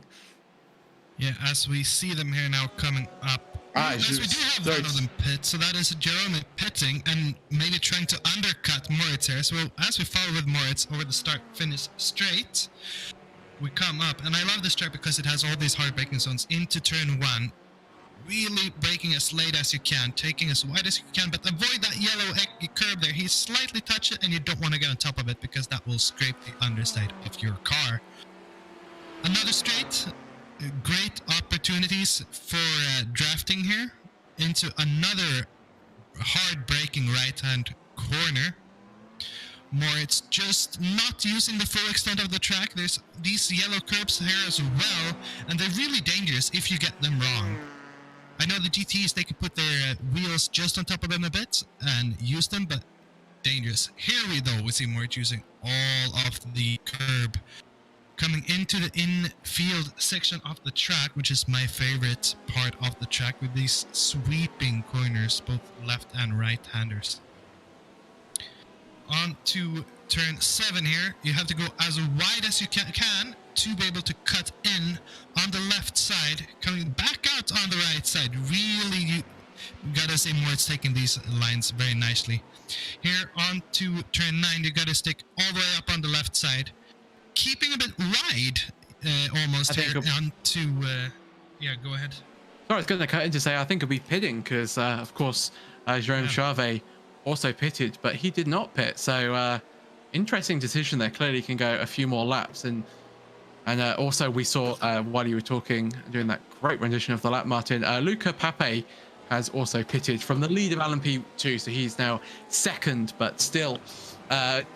S2: Yeah, as we see them here now coming up. As we do have one of them pit, so that is Jerome pitting and maybe trying to undercut Moritz here. So as we follow with Moritz over the start-finish straight, we come up, and I love this track because it has all these hard braking zones into turn 1. Really braking as late as you can, taking as wide as you can, but avoid that yellow curb there. He slightly touch it, and you don't want to get on top of it because that will scrape the underside of your car. Another straight. Great opportunities for drafting here into another hard braking right-hand corner. Moritz just not using the full extent of the track. There's these yellow curbs here as well, and they're really dangerous if you get them wrong. I know the GTs, they can put their wheels just on top of them a bit and use them, but dangerous. Here we see Moritz using all of the curb, coming into the infield section of the track, which is my favorite part of the track, with these sweeping corners, both left and right-handers. On to turn 7 here. You have to go as wide as you can to be able to cut in on the left side, coming back out on the right side. Really, you gotta say Moritz taking these lines very nicely. Here on to turn 9, you gotta stick all the way up on the left side, keeping a bit wide almost here onto yeah, go ahead.
S1: Sorry, I was going to cut in to say I think it'll be pitting because of course Jerome Chave also pitted, but he did not pit. So interesting decision there. Clearly can go a few more laps, and also we saw while you were talking, doing that great rendition of the lap, Martin, Luca Pape has also pitted from the lead of LMP2, so he's now second, but still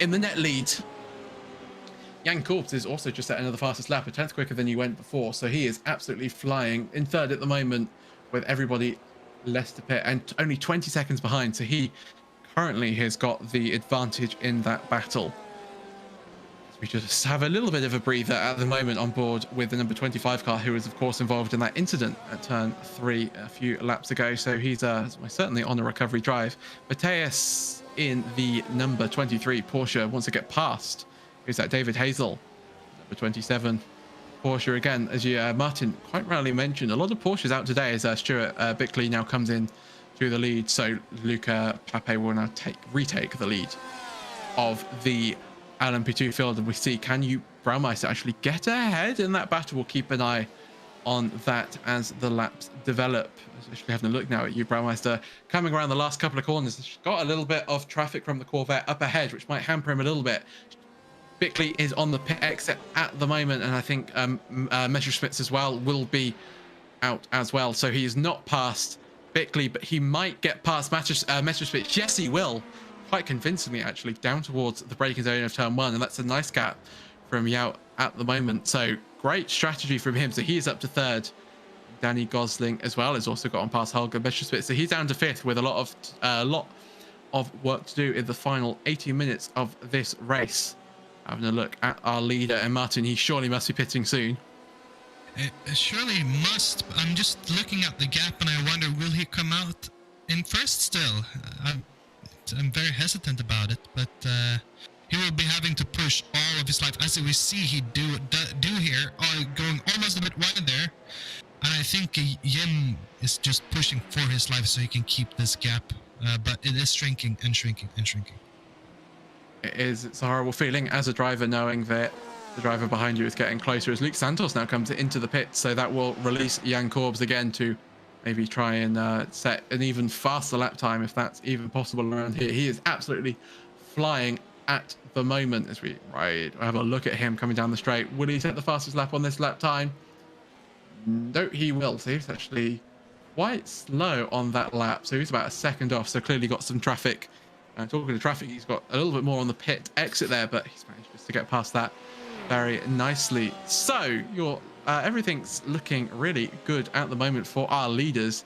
S1: in the net lead. Jan Korbs is also just at another fastest lap, a 10th quicker than he went before, so he is absolutely flying in third at the moment with everybody less to pit and only 20 seconds behind, so he currently has got the advantage in that battle. We just have a little bit of a breather at the moment on board with the number 25 car, who was of course involved in that incident at turn 3 a few laps ago, so he's certainly on a recovery drive. Mateus in the number 23 Porsche wants to get past. Who's that? David Hazel, number 27 Porsche again. As you Martin quite rightly mentioned, a lot of Porsches out today as Stuart Bickley now comes in to the lead, so Luca Pape will now retake the lead of the LMP2 field, and we see, can you Braumeister actually get ahead in that battle? We'll keep an eye on that as the laps develop. Actually having a look now at you, Braumeister, coming around the last couple of corners. Got a little bit of traffic from the Corvette up ahead, which might hamper him a little bit. Bickley is on the pit exit at the moment, and I think Messerschmitt as well will be out as well, so he is not past Bickley, but he might get past Messerschmitt. Yes, he will, quite convincingly actually, down towards the braking zone of turn 1, and that's a nice gap from Yout at the moment, so great strategy from him. So he is up to third. Danny Gosling as well has also got on past Holger Messerschmitt, so he's down to fifth with a lot of work to do in the final 80 minutes of this race. Having a look at our leader, and Martin, he surely must be pitting soon.
S2: It surely must. I'm just looking at the gap and I wonder, will he come out in first still? I'm very hesitant about it, but he will be having to push all of his life, as we see he do here, going almost a bit wide there. And I think Jim is just pushing for his life so he can keep this gap, but it is shrinking and shrinking and shrinking.
S1: It's a horrible feeling as a driver, knowing that the driver behind you is getting closer, as Luke Santos now comes into the pit, so that will release Jan Korbs again to maybe try and set an even faster lap time, if that's even possible around here. He is absolutely flying at the moment as we have a look at him coming down the straight. Will he set the fastest lap on this lap time? No, he will. So he's actually quite slow on that lap, so he's about a second off, so clearly got some traffic. Talking to traffic, he's got a little bit more on the pit exit there, but he's managed just to get past that very nicely. So everything's looking really good at the moment for our leaders,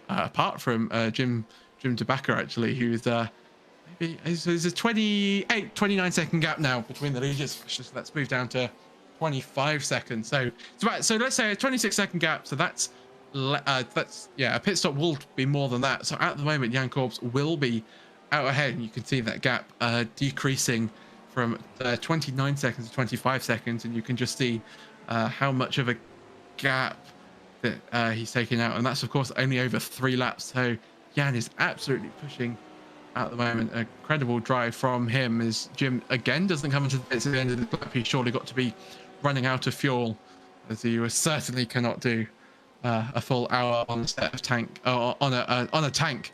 S1: apart from Jim Tabaka, actually, who's maybe there's a 29 second gap now between the leaders. So let's move down to 25 seconds. So let's say a 26-second gap. So that's a pit stop will be more than that. So at the moment, Jan Korbs will be out ahead, and you can see that gap decreasing from 29 seconds to 25 seconds, and you can just see how much of a gap that he's taking out, and that's of course only over 3 laps. So Jan is absolutely pushing at the moment. A credible drive from him, as Jim again doesn't come into the pits at the end of the lap. He's surely got to be running out of fuel, as he certainly cannot do a full hour on a set of tank on a tank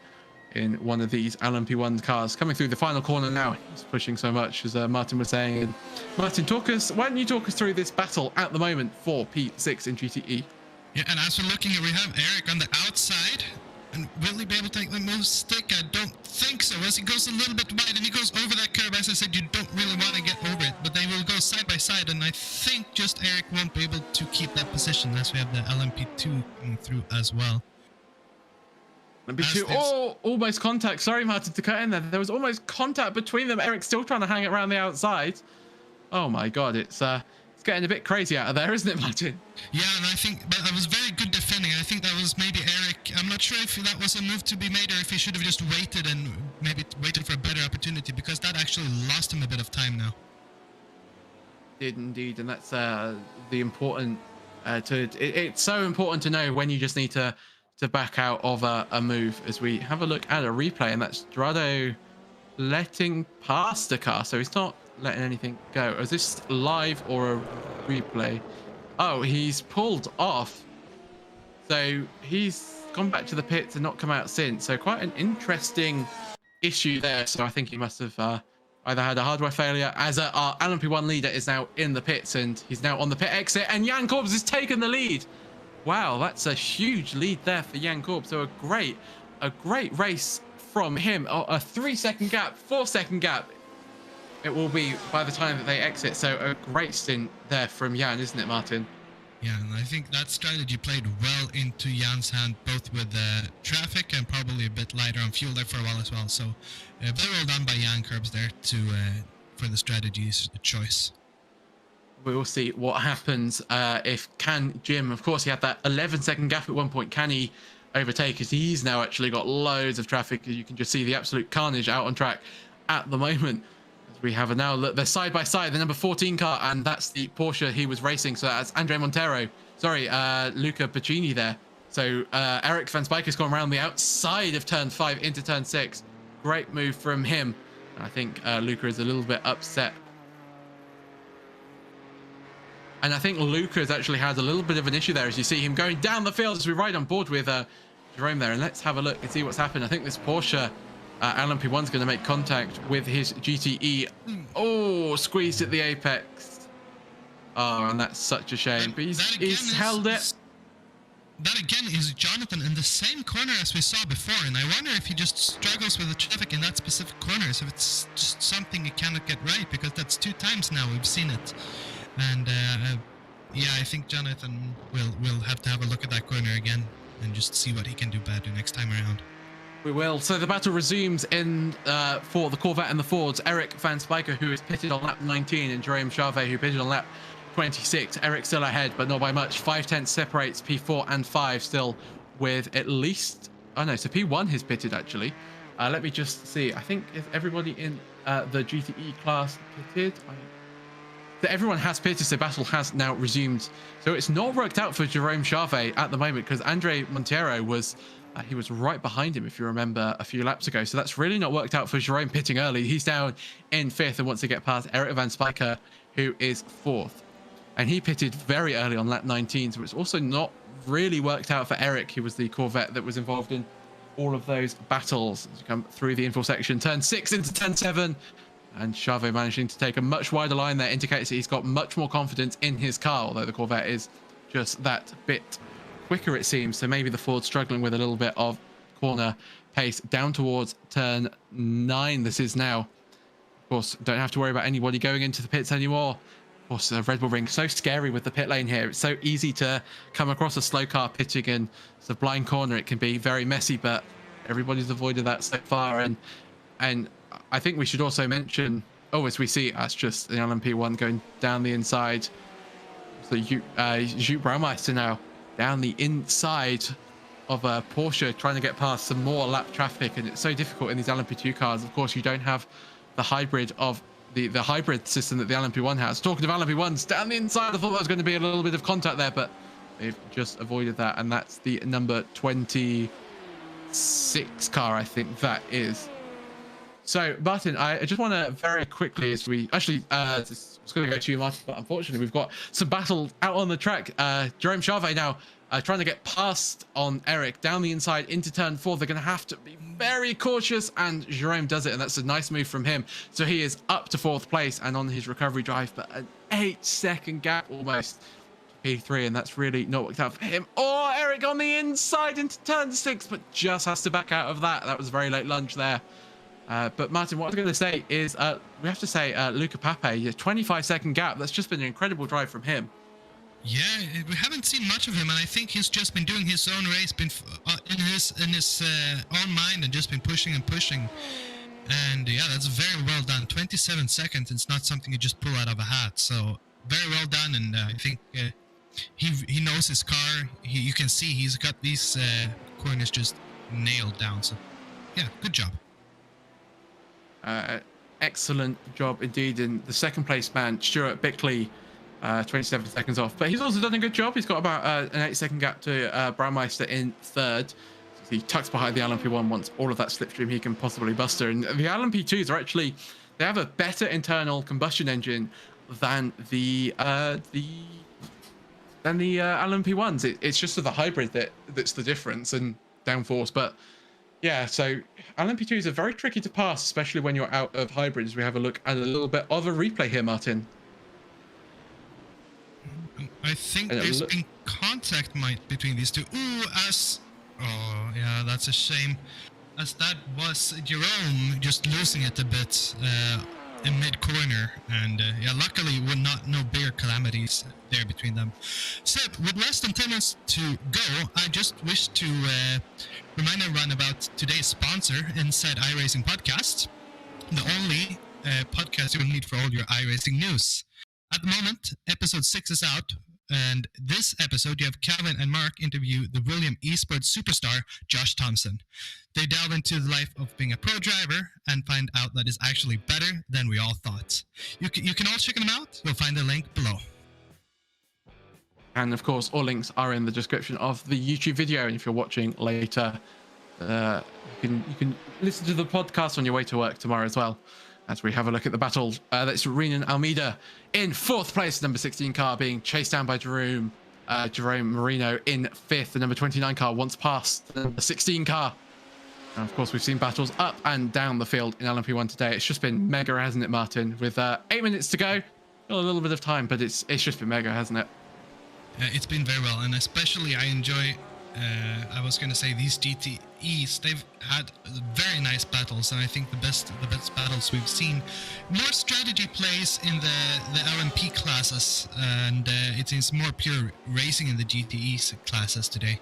S1: in one of these LMP1 cars. Coming through the final corner now, he's pushing so much, as Martin was saying. And Martin, why don't you talk us through this battle at the moment for P6 in GTE?
S2: Yeah, and as we're looking, we have Eric on the outside, and will he be able to take the most stick? I don't think so, as he goes a little bit wide and he goes over that curve. As I said, you don't really want to get over it, but they will go side by side, and I think just Eric won't be able to keep that position, as we have the LMP2 coming through as well.
S1: Almost contact. Sorry, Martin, to cut in there. There was almost contact between them. Eric's still trying to hang it around the outside. Oh my God, it's getting a bit crazy out of there, isn't it, Martin?
S2: Yeah, and I think that was very good defending. I think that was maybe Eric. I'm not sure if that was a move to be made, or if he should have just waited and maybe waited for a better opportunity, because that actually lost him a bit of time now.
S1: Did indeed, and that's the important. It's so important to know when you just need to back out of a move, as we have a look at a replay, and that's Drado letting past the car, so he's not letting anything go. Is this live or a replay? Oh, he's pulled off, so he's gone back to the pits and not come out since. So quite an interesting issue there. So I think he must have either had a hardware failure, as our LMP1 leader is now in the pits, and he's now on the pit exit, and Jan Korbs has taken the lead. Wow, that's a huge lead there for Jan Korbs. So a great a great race from him. Oh, a 3-second gap, 4-second gap. It will be by the time that they exit. So a great stint there from Jan, isn't it, Martin?
S2: Yeah, and I think that strategy played well into Jan's hand, both with traffic and probably a bit lighter on fuel there for a while as well. So very well done by Jan Curbs there for the strategy's choice.
S1: We will see what happens if can Jim, of course, he had that 11-second gap at one point. Can he overtake? As he's now actually got loads of traffic. You can just see the absolute carnage out on track at the moment. As we have now look, they're side by side, the number 14 car, and that's the Porsche he was racing. So that's Luca Pacini there. So Eric Van Spijker's gone around the outside of turn 5 into turn 6. Great move from him. And I think Luca is a little bit upset. And I think Luca has actually had a little bit of an issue there, as you see him going down the field as we ride on board with Jerome there. And let's have a look and see what's happened. I think this Porsche LMP1 is going to make contact with his GTE. Oh, squeezed at the apex. Oh, and that's such a shame. But he's held it.
S2: That again is Jonathan in the same corner as we saw before, and I wonder if he just struggles with the traffic in that specific corner, so it's just something he cannot get right, because that's 2 times now we've seen it. And yeah, I think Jonathan will have to have a look at that corner again and just see what he can do better next time around.
S1: We will. So the battle resumes in for the Corvette and the Fords. Eric Van Spijker, who is pitted on lap 19, and Jerome Charvet, who pitted on lap 26. Eric still ahead, but not by much. 5/10 separates P4 and 5 still with at least... Oh no, so P1 has pitted actually. Let me just see. I think is everybody in the GTE class pitted? So everyone has pitted, so battle has now resumed. So it's not worked out for Jerome Charvet at the moment, because Andre Montero was... he was right behind him, if you remember, a few laps ago. So that's really not worked out for Jerome pitting early. He's down in 5th and wants to get past Eric Van Spijker, who is 4th. And he pitted very early on lap 19, so it's also not really worked out for Eric, who was the Corvette that was involved in all of those battles. As you come through the infill section, turn 6 into turn 7, and Charvet managing to take a much wider line there indicates that he's got much more confidence in his car, although the Corvette is just that bit quicker, it seems. So maybe the Ford struggling with a little bit of corner pace down towards turn 9. This is now, of course, don't have to worry about anybody going into the pits anymore. Of course, Red Bull Ring, so scary with the pit lane here. It's so easy to come across a slow car pitching in the blind corner. It can be very messy, but everybody's avoided that so far. And I think we should also mention, as we see, that's just the LMP1 going down the inside. So Joop Brouwmeister now down the inside of a Porsche, trying to get past some more lap traffic, and it's so difficult in these LMP2 cars. Of course, you don't have the hybrid of the hybrid system that the LMP1 has. Talking of LMP1s, down the inside, I thought there was going to be a little bit of contact there, but they've just avoided that, and that's the number 26 car, I think that is. So, Martin, I just want to very quickly, as we actually, it's going to go to you, Martin, but unfortunately, we've got some battle out on the track. Jerome Charvet now trying to get past on Eric down the inside into turn 4. They're going to have to be very cautious, and Jerome does it, and that's a nice move from him. So he is up to 4th place and on his recovery drive, but an 8-second gap almost to P3, and that's really not worked out for him. Oh, Eric on the inside into turn 6, but just has to back out of that. That was a very late lunge there. But Martin, what I was going to say is we have to say Luca Pape, a 25-second gap. That's just been an incredible drive from him.
S2: Yeah, we haven't seen much of him, and I think he's just been doing his own race, been in his own mind, and just been pushing and pushing. And yeah, that's very well done. 27 seconds. It's not something you just pull out of a hat. So very well done, and I think he knows his car. You can see he's got these corners just nailed down. So yeah, good job.
S1: Excellent job indeed. And the second place man, Stuart Bickley, 27 seconds off, but he's also done a good job. He's got about an 8-second gap to Brouwmeister in 3rd. So he tucks behind the LMP1, wants all of that slipstream he can possibly muster. And the LMP2s are actually, they have a better internal combustion engine than the LMP1s. It's just the hybrid that's the difference and downforce. But yeah, so LMP2s are very tricky to pass, especially when you're out of hybrids. We have a look at a little bit of a replay here, Martin.
S2: I think there's been contact between these two. Ooh, as Oh, yeah, that's a shame. As that was Jerome just losing it a bit in mid-corner. And yeah, luckily no bigger calamities there between them. So, with less than 10 minutes to go, I just wish to remind everyone about today's sponsor, Inside iRacing Podcast. The only podcast you will need for all your iRacing news. At the moment, episode 6 is out, and this episode you have Calvin and Mark interview the William Esports superstar Josh Thompson. They delve into the life of being a pro driver and find out that it's actually better than we all thought. You can all check them out. You'll find the link below.
S1: And of course, all links are in the description of the YouTube video. And if you're watching later, you can listen to the podcast on your way to work tomorrow as well, as we have a look at the battle. That's Renan Almeida in 4th place, number 16 car being chased down by Jerome Marino in 5th. The number 29 car once past the number 16 car. And of course, we've seen battles up and down the field in LMP1 today. It's just been mega, hasn't it, Martin? With 8 minutes to go, got a little bit of time, but it's just been mega, hasn't it?
S2: It's been very well, and especially I enjoy, I was going to say, these GTEs. They've had very nice battles, and I think the best battles we've seen. More strategy plays in the LMP classes, and it is more pure racing in the GTE classes today.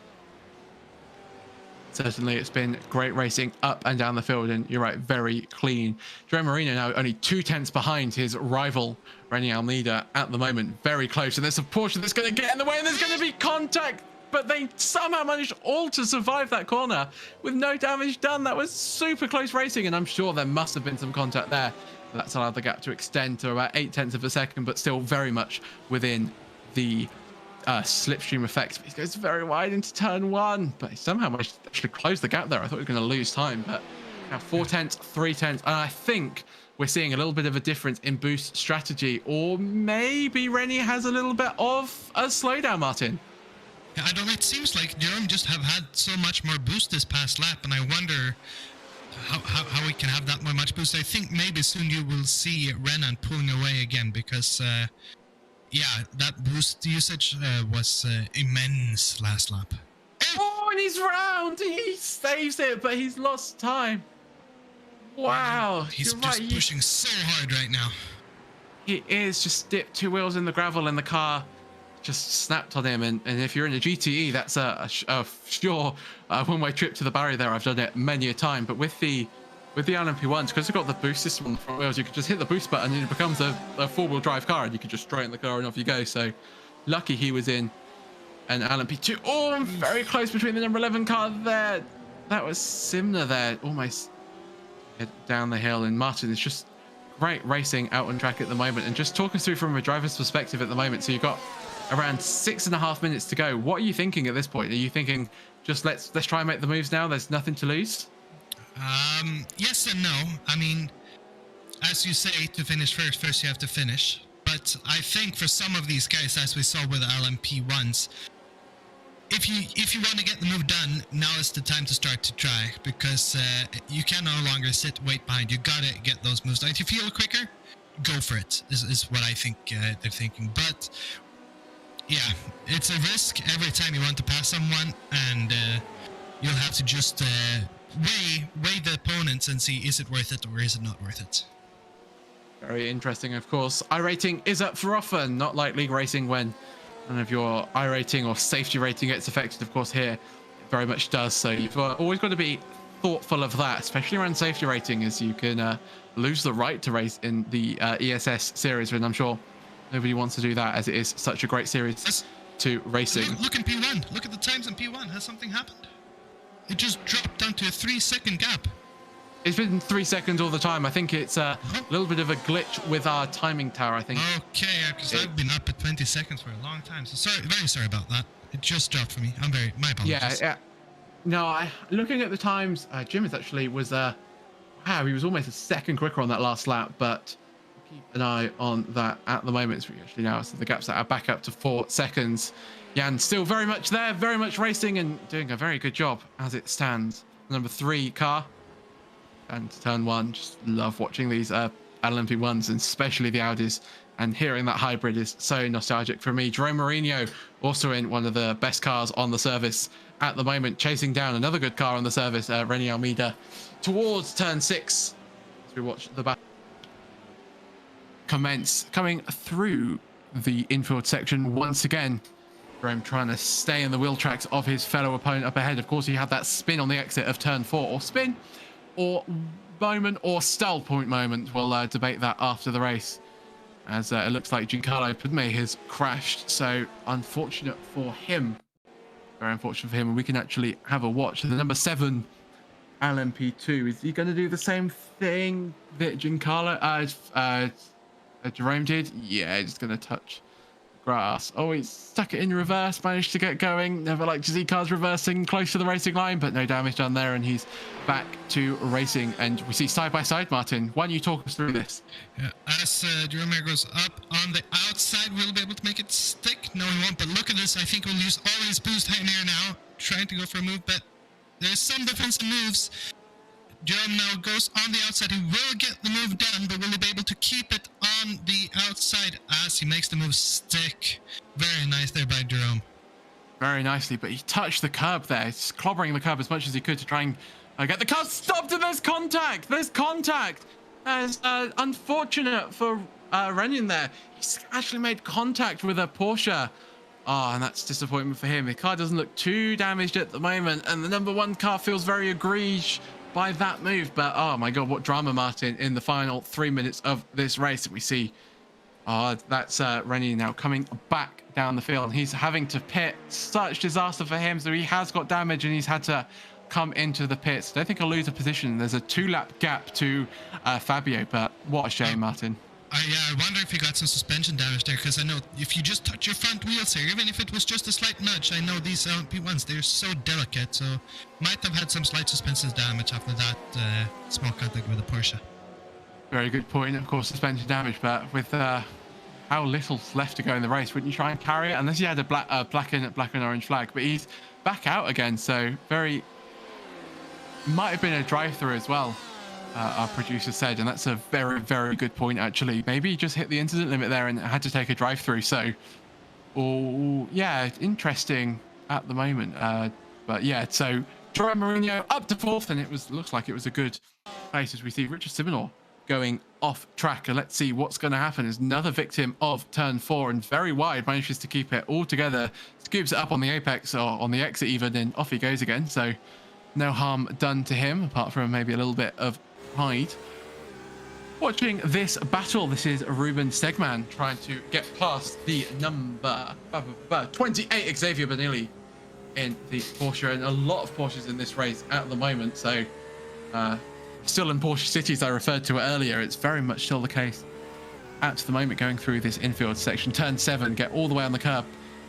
S1: Certainly, it's been great racing up and down the field, and you're right, very clean. Jerome Marino now only 2 tenths behind his rival, Renny Almeida, at the moment. Very close, and there's a Porsche that's going to get in the way, and there's going to be contact, but they somehow managed all to survive that corner with no damage done. That was super close racing, and I'm sure there must have been some contact there. That's allowed the gap to extend to about 8 tenths of a second, but still very much within the slipstream effect. He goes very wide into turn 1, but he somehow managed to actually close the gap there. I thought he was going to lose time, but now 4 tenths, 3 tenths, and I think we're seeing a little bit of a difference in boost strategy, or maybe Rennie has a little bit of a slowdown, Martin.
S2: Yeah, I don't know. It seems like Jerome just have had so much more boost this past lap, and I wonder how we can have that much boost. I think maybe soon you will see Renan pulling away again, because yeah, that boost usage was immense last lap.
S1: Oh, and he's round. He saves it, but he's lost time. Wow.
S2: He's just pushing so hard right now.
S1: He is. Just dipped 2 wheels in the gravel, and the car just snapped on him. And if you're in a GTE, that's a sure one-way trip to the barrier there. I've done it many a time. But with the LMP1s, because they've got the boost system on the front wheels, you can just hit the boost button and it becomes a 4-wheel drive car, and you can just straighten the car and off you go. So lucky he was in an LMP2. Oh, very close between the number 11 car there. That was Simner there, almost down the hill. And Martin is just great racing out on track at the moment. And just talk us through from a driver's perspective at the moment. So you've got around 6.5 minutes to go. What are you thinking at this point? Are you thinking just let's try and make the moves now? There's nothing to lose.
S2: Yes and no. I mean, as you say, to finish first you have to finish. But I think for some of these guys, as we saw with the LMP1s, if you want to get the move done, now is the time to start to try, because you can no longer wait behind. You gotta get those moves done. If you feel quicker, go for it, is what I think they're thinking. But yeah, it's a risk every time you want to pass someone, and you'll have to just weigh the opponents and see, is it worth it or is it not worth it?
S1: Very interesting. Of course, iRating is up for offer, not like league racing when none of your iRating or safety rating gets affected. Of course, here it very much does. So you've always got to be thoughtful of that, especially around safety rating, as you can lose the right to race in the ESS series, and I'm sure nobody wants to do that, as it is such a great series to racing.
S2: Look in P1. Look at the times in P1. Has something happened? It just dropped down to a 3-second gap.
S1: It's been 3 seconds all the time. I think it's a little bit of a glitch with our timing tower, I think.
S2: Okay, because I've been up at 20 seconds for a long time. So sorry, very sorry about that. It just dropped for me. My apologies.
S1: Yeah. No, looking at the times, Jim actually was wow, he was almost a second quicker on that last lap, but keep an eye on that at the moment. So we actually now see the gaps that are back up to 4 seconds. Jan still very much there, very much racing and doing a very good job as it stands. Number 3 car and turn 1. Just love watching these LMP1s, and especially the Audis. And hearing that hybrid is so nostalgic for me. Jerome Mourinho also in one of the best cars on the service at the moment, chasing down another good car on the service, Renny Almeida, towards turn 6 as we watch the battle commence, coming through the infield section once again. Jerome trying to stay in the wheel tracks of his fellow opponent up ahead. Of course, he had that spin on the exit of turn 4, or spin, or moment, or stall point moment. We'll debate that after the race, as it looks like Giancarlo Padme has crashed. So unfortunate for him. Very unfortunate for him. And we can actually have a watch. The number 7 LMP2. Is he going to do the same thing that Giancarlo, Jerome did? Yeah, he's going to touch grass. Oh, he stuck it in reverse, managed to get going. Never like to see cars reversing close to the racing line, but no damage done there, and he's back to racing. And we see side by side, Martin. Why don't you talk us through this?
S2: Yeah, as Jerome goes up on the outside, we'll be able to make it stick. No, he won't, but look at this. I think we'll use all his boost in here now, trying to go for a move, but there's some defensive moves. Jerome now goes on the outside. He will get the move done, but will he be able to keep it on the outside as he makes the move stick? Very nice there by Jerome.
S1: Very nicely, but he touched the curb there. He's clobbering the curb as much as he could to try and get the car stopped, and there's contact! There's contact! That's unfortunate for Renyon there. He's actually made contact with a Porsche. Oh, and that's disappointment for him. The car doesn't look too damaged at the moment, and the number 1 car feels very aggrieved by that move. But oh my god, what drama, Martin, in the final 3 minutes of this race. We see that's Rennie now coming back down the field. He's having to pit. Such disaster for him. So he has got damage and he's had to come into the pits. Don't think I'll lose a position. There's a 2-lap gap to Fabio, but what a shame, Martin.
S2: Yeah, I wonder if he got some suspension damage there, because I know if you just touch your front wheels here, even if it was just a slight nudge, I know these LMP1s, they're so delicate, so might have had some slight suspension damage after that small contact with the Porsche.
S1: Very good point. Of course, suspension damage, but with how little's left to go in the race, wouldn't you try and carry it? Unless you had a black and orange flag, but he's back out again, so might have been a drive-through as well. Our producer said, and that's a very, very good point, actually. Maybe he just hit the incident limit there and had to take a drive-through. So, yeah, interesting at the moment. But yeah, so Jerome Mourinho up to 4th, and looks like it was a good place as we see Richard Simonor going off track. And let's see what's going to happen. Is another victim of turn 4 and very wide, manages to keep it all together, scoops it up on the apex or on the exit even, and off he goes again. So no harm done to him, apart from maybe a little bit of pride. Watching this battle, this is Ruben Stegman trying to get past the number 28 Xavier Benilli in the Porsche, and a lot of Porsches in this race at the moment. So still in Porsche cities, I referred to it earlier. It's very much still the case at the moment, going through this infield section. Turn 7, get all the way on the curb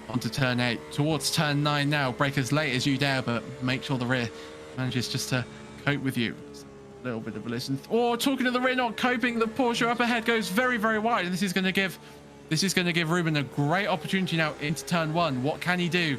S1: onto turn 8, towards turn 9 now. Brake as late as you dare, but make sure the rear manages just to cope with you. Little bit of a listen. Oh, talking to the rear not coping, the Porsche up ahead goes very, very wide, and this is going to give Ruben a great opportunity now into turn 1. What can he do?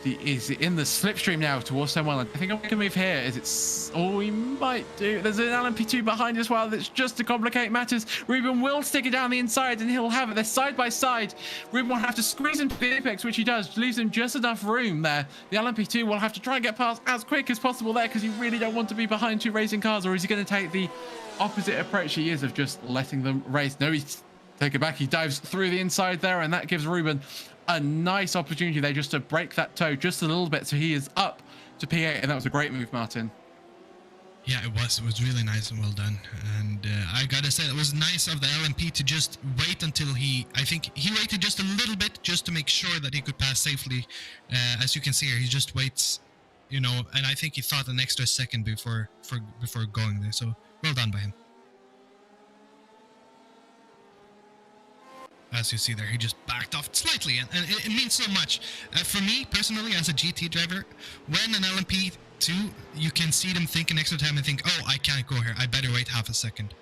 S1: Is in the slipstream now towards turn 1. I think I can move here. He might do. There's an LMP2 behind as well. That's just to complicate matters. Ruben will stick it down the inside, and he'll have it. They're side by side. Ruben will have to squeeze into the apex, which he does. Leaves him just enough room there. The LMP2 will have to try and get past as quick as possible there, because you really don't want to be behind 2 racing cars. Or is he going to take the opposite approach he is of just letting them race? No, he's take it back. He dives through the inside there, and that gives Ruben a nice opportunity there just to break that toe just a little bit, so he is up to P8, and that was a great move, Martin.
S2: Yeah, it was really nice and well done, and I gotta say it was nice of the LMP to just wait until I think he waited just a little bit just to make sure that he could pass safely. As you can see here, he just waits, and I think he thought an extra second before going there, so well done by him. As you see there, he just backed off slightly, and it means so much. For me, personally, as a GT driver, when an LMP2, you can see them think an extra time and think, oh, I can't go here, I better wait half a second.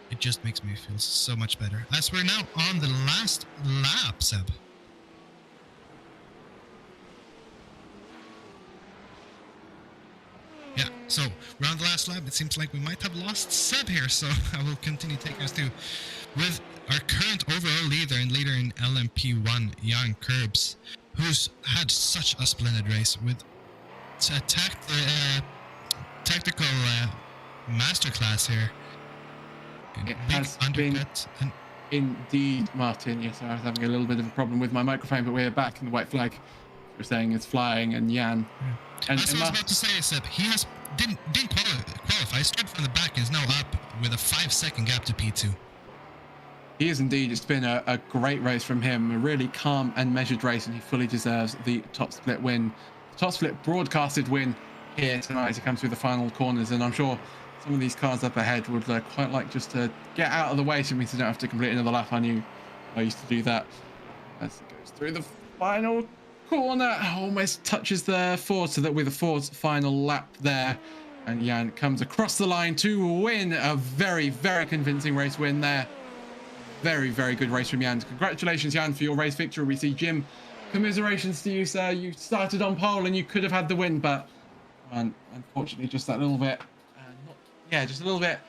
S2: It just makes me feel so much better. As we're now on the last lap, Seb. Yeah, So, around the last lap, it seems like we might have lost Seb here, so I will continue taking us through with our current overall leader and leader in LMP1, Jan Curbs, who's had such a splendid race with a tactical masterclass here.
S1: It has been indeed, Martin. Yes, I was having a little bit of a problem with my microphone, but we're back, and the white flag you're saying is flying, and Jan.
S2: Yeah. And that's what I was about to say, Seb. He didn't qualify, started from the back, and is now up with a 5-second gap to P2.
S1: He is indeed. It's been a great race from him, a really calm and measured race, and he fully deserves the top split win. Top split broadcasted win here tonight as he comes through the final corners, and I'm sure some of these cars up ahead would quite like just to get out of the way so it means they don't have to complete another lap. I used to do that. As it goes through the final corner, almost touches the Ford, so that with the Ford's final lap there, and Jan comes across the line to win a very, very convincing race win there. Very, very good race from Jan. Congratulations, Jan, for your race victory. We see Jim, commiserations to you, sir. You started on pole and you could have had the win, but unfortunately just that little bit just a little bit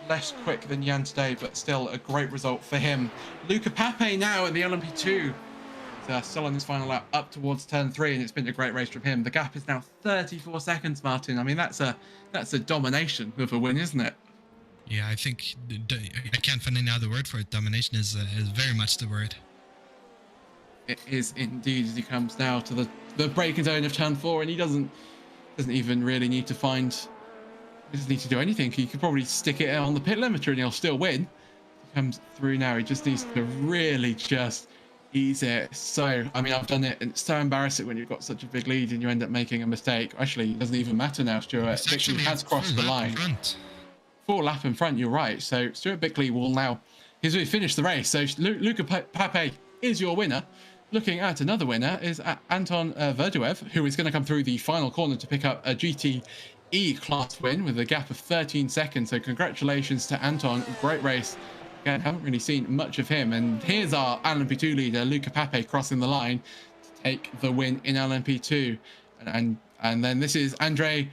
S1: less quick than Jan today, but still a great result for him. Luca Pape now in the LMP2, still on his final lap up towards turn 3, and it's been a great race from him. The gap is now 34 seconds, Martin. I mean, that's a domination of a win, isn't it?
S2: Yeah, I think I can't find any other word for it. Domination is very much the word.
S1: It is indeed, as he comes now to the braking zone of turn 4, and he doesn't even really need to he doesn't need to do anything. He could probably stick it on the pit limiter and he'll still win. He comes through now. He just needs to really just ease it. So, I mean, I've done it, and it's so embarrassing when you've got such a big lead and you end up making a mistake. Actually, it doesn't even matter now, Stuart. Bickley has crossed the line. Full lap in front, you're right. So Stuart Bickley will now, he's really finished the race. So Luca Pape is your winner. Looking at another winner is Anton Verduev, who is going to come through the final corner to pick up a GTE class win with a gap of 13 seconds. So congratulations to Anton. Great race. Again, haven't really seen much of him. And here's our LMP2 leader, Luca Pape, crossing the line to take the win in LMP2. And then this is Andre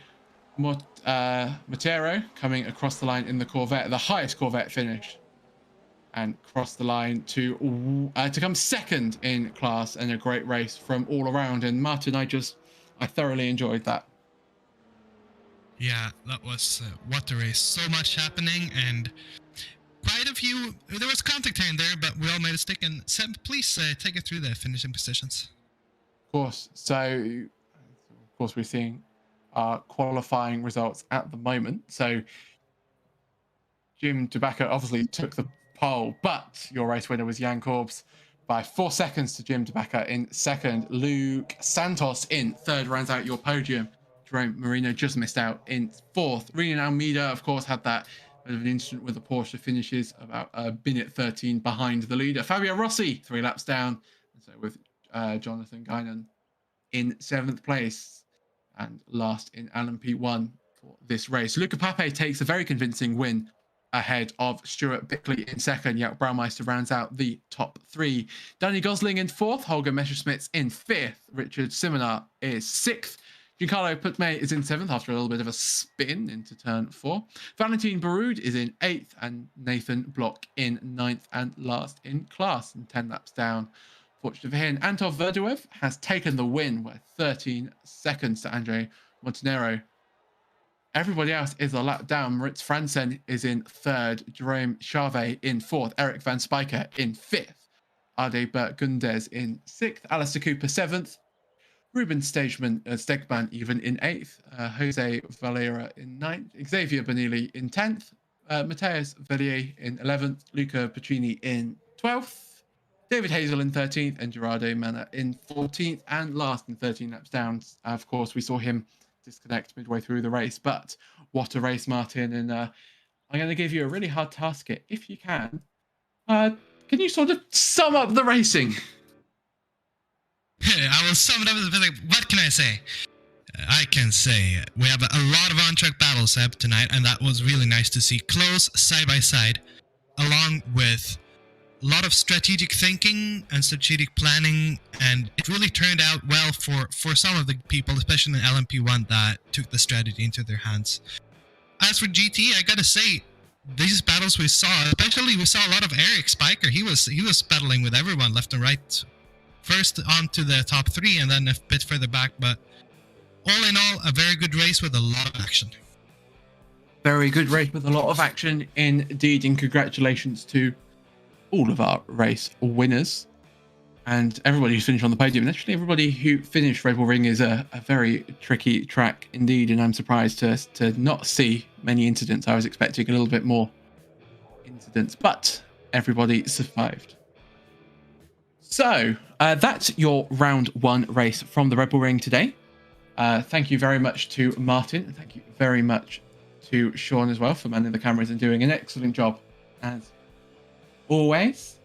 S1: Montero coming across the line in the Corvette, the highest Corvette finish, and cross the line to come second in class, and a great race from all around. And Martin, I thoroughly enjoyed that.
S2: Yeah, that was what a race. So much happening, and quite a few. There was contact here and there, but we all made a stick. And Seb, please take it through the finishing positions.
S1: Of course. So, of course, we're seeing our qualifying results at the moment. So, Jim DeBacker obviously took the pole, but your race winner was Jan Corbs by 4 seconds to Jim DeBacker in second. Luke Santos in third rounds out your podium. Jerome Marino just missed out in fourth. Renan Almeida, of course, had that bit of an incident with the Porsche, finishes about a minute 13 behind the leader. Fabio Rossi, 3 laps down. And so with Jonathan Guinan in 7th place and last in LMP1 for this race. Luca Pape takes a very convincing win ahead of Stuart Bickley in second. Jack Braumeister rounds out the top 3. Danny Gosling in 4th. Holger Messerschmidt in 5th. Richard Simonar is 6th. Giancarlo Putme is in 7th after a little bit of a spin into turn 4. Valentin Baroud is in 8th, and Nathan Block in 9th and last in class, and 10 laps down. Fortunately for him, Anton Verduev has taken the win with 13 seconds to Andre Montenero. Everybody else is a lap down. Moritz Franzen is in 3rd. Jerome Charvet in 4th. Eric Van Spijker in 5th. Ade Bert-Gundes in 6th. Alistair Cooper 7th. Ruben Stegman even in 8th. Jose Valera in 9th. Xavier Bonilli in 10th. Mateus Vellier in 11th. Luca Puccini in 12th. David Hazel in 13th. And Gerardo Manna in 14th. And last in 13 laps down. Of course, we saw him disconnect midway through the race. But what a race, Martin. And I'm going to give you a really hard task here. If you can you sort of sum up the racing?
S2: I will sum it up. What can I say? I can say we have a lot of on-track battles, Seb, tonight, and that was really nice to see close side by side, along with a lot of strategic thinking and strategic planning, and it really turned out well for some of the people, especially in LMP1, that took the strategy into their hands. As for GT, I gotta say, these battles we saw, especially we saw a lot of Eric Spiker. He was battling with everyone left and right. First onto the top 3 and then a bit further back, but all in all, a very good race with a lot of action.
S1: Very good race with a lot of action indeed, and congratulations to all of our race winners and everybody who's finished on the podium. And actually, everybody who finished Red Bull Ring is a very tricky track indeed, and I'm surprised to not see many incidents. I was expecting a little bit more incidents, but everybody survived. So that's your round 1 race from the Red Bull Ring today. Thank you very much to Martin, and thank you very much to Sean as well for manning the cameras and doing an excellent job as always.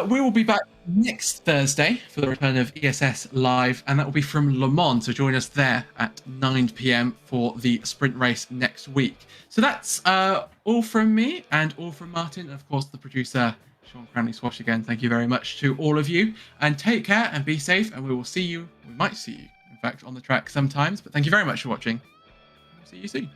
S1: We will be back next Thursday for the return of ESS Live, and that will be from Le Mans, so join us there at 9 p.m. for the sprint race next week. So that's all from me and all from Martin, and of course the producer Sean Cranleigh-Swash. Again, thank you very much to all of you, and take care and be safe, and we will see you, we might see you in fact on the track sometimes, but thank you very much for watching. See you soon.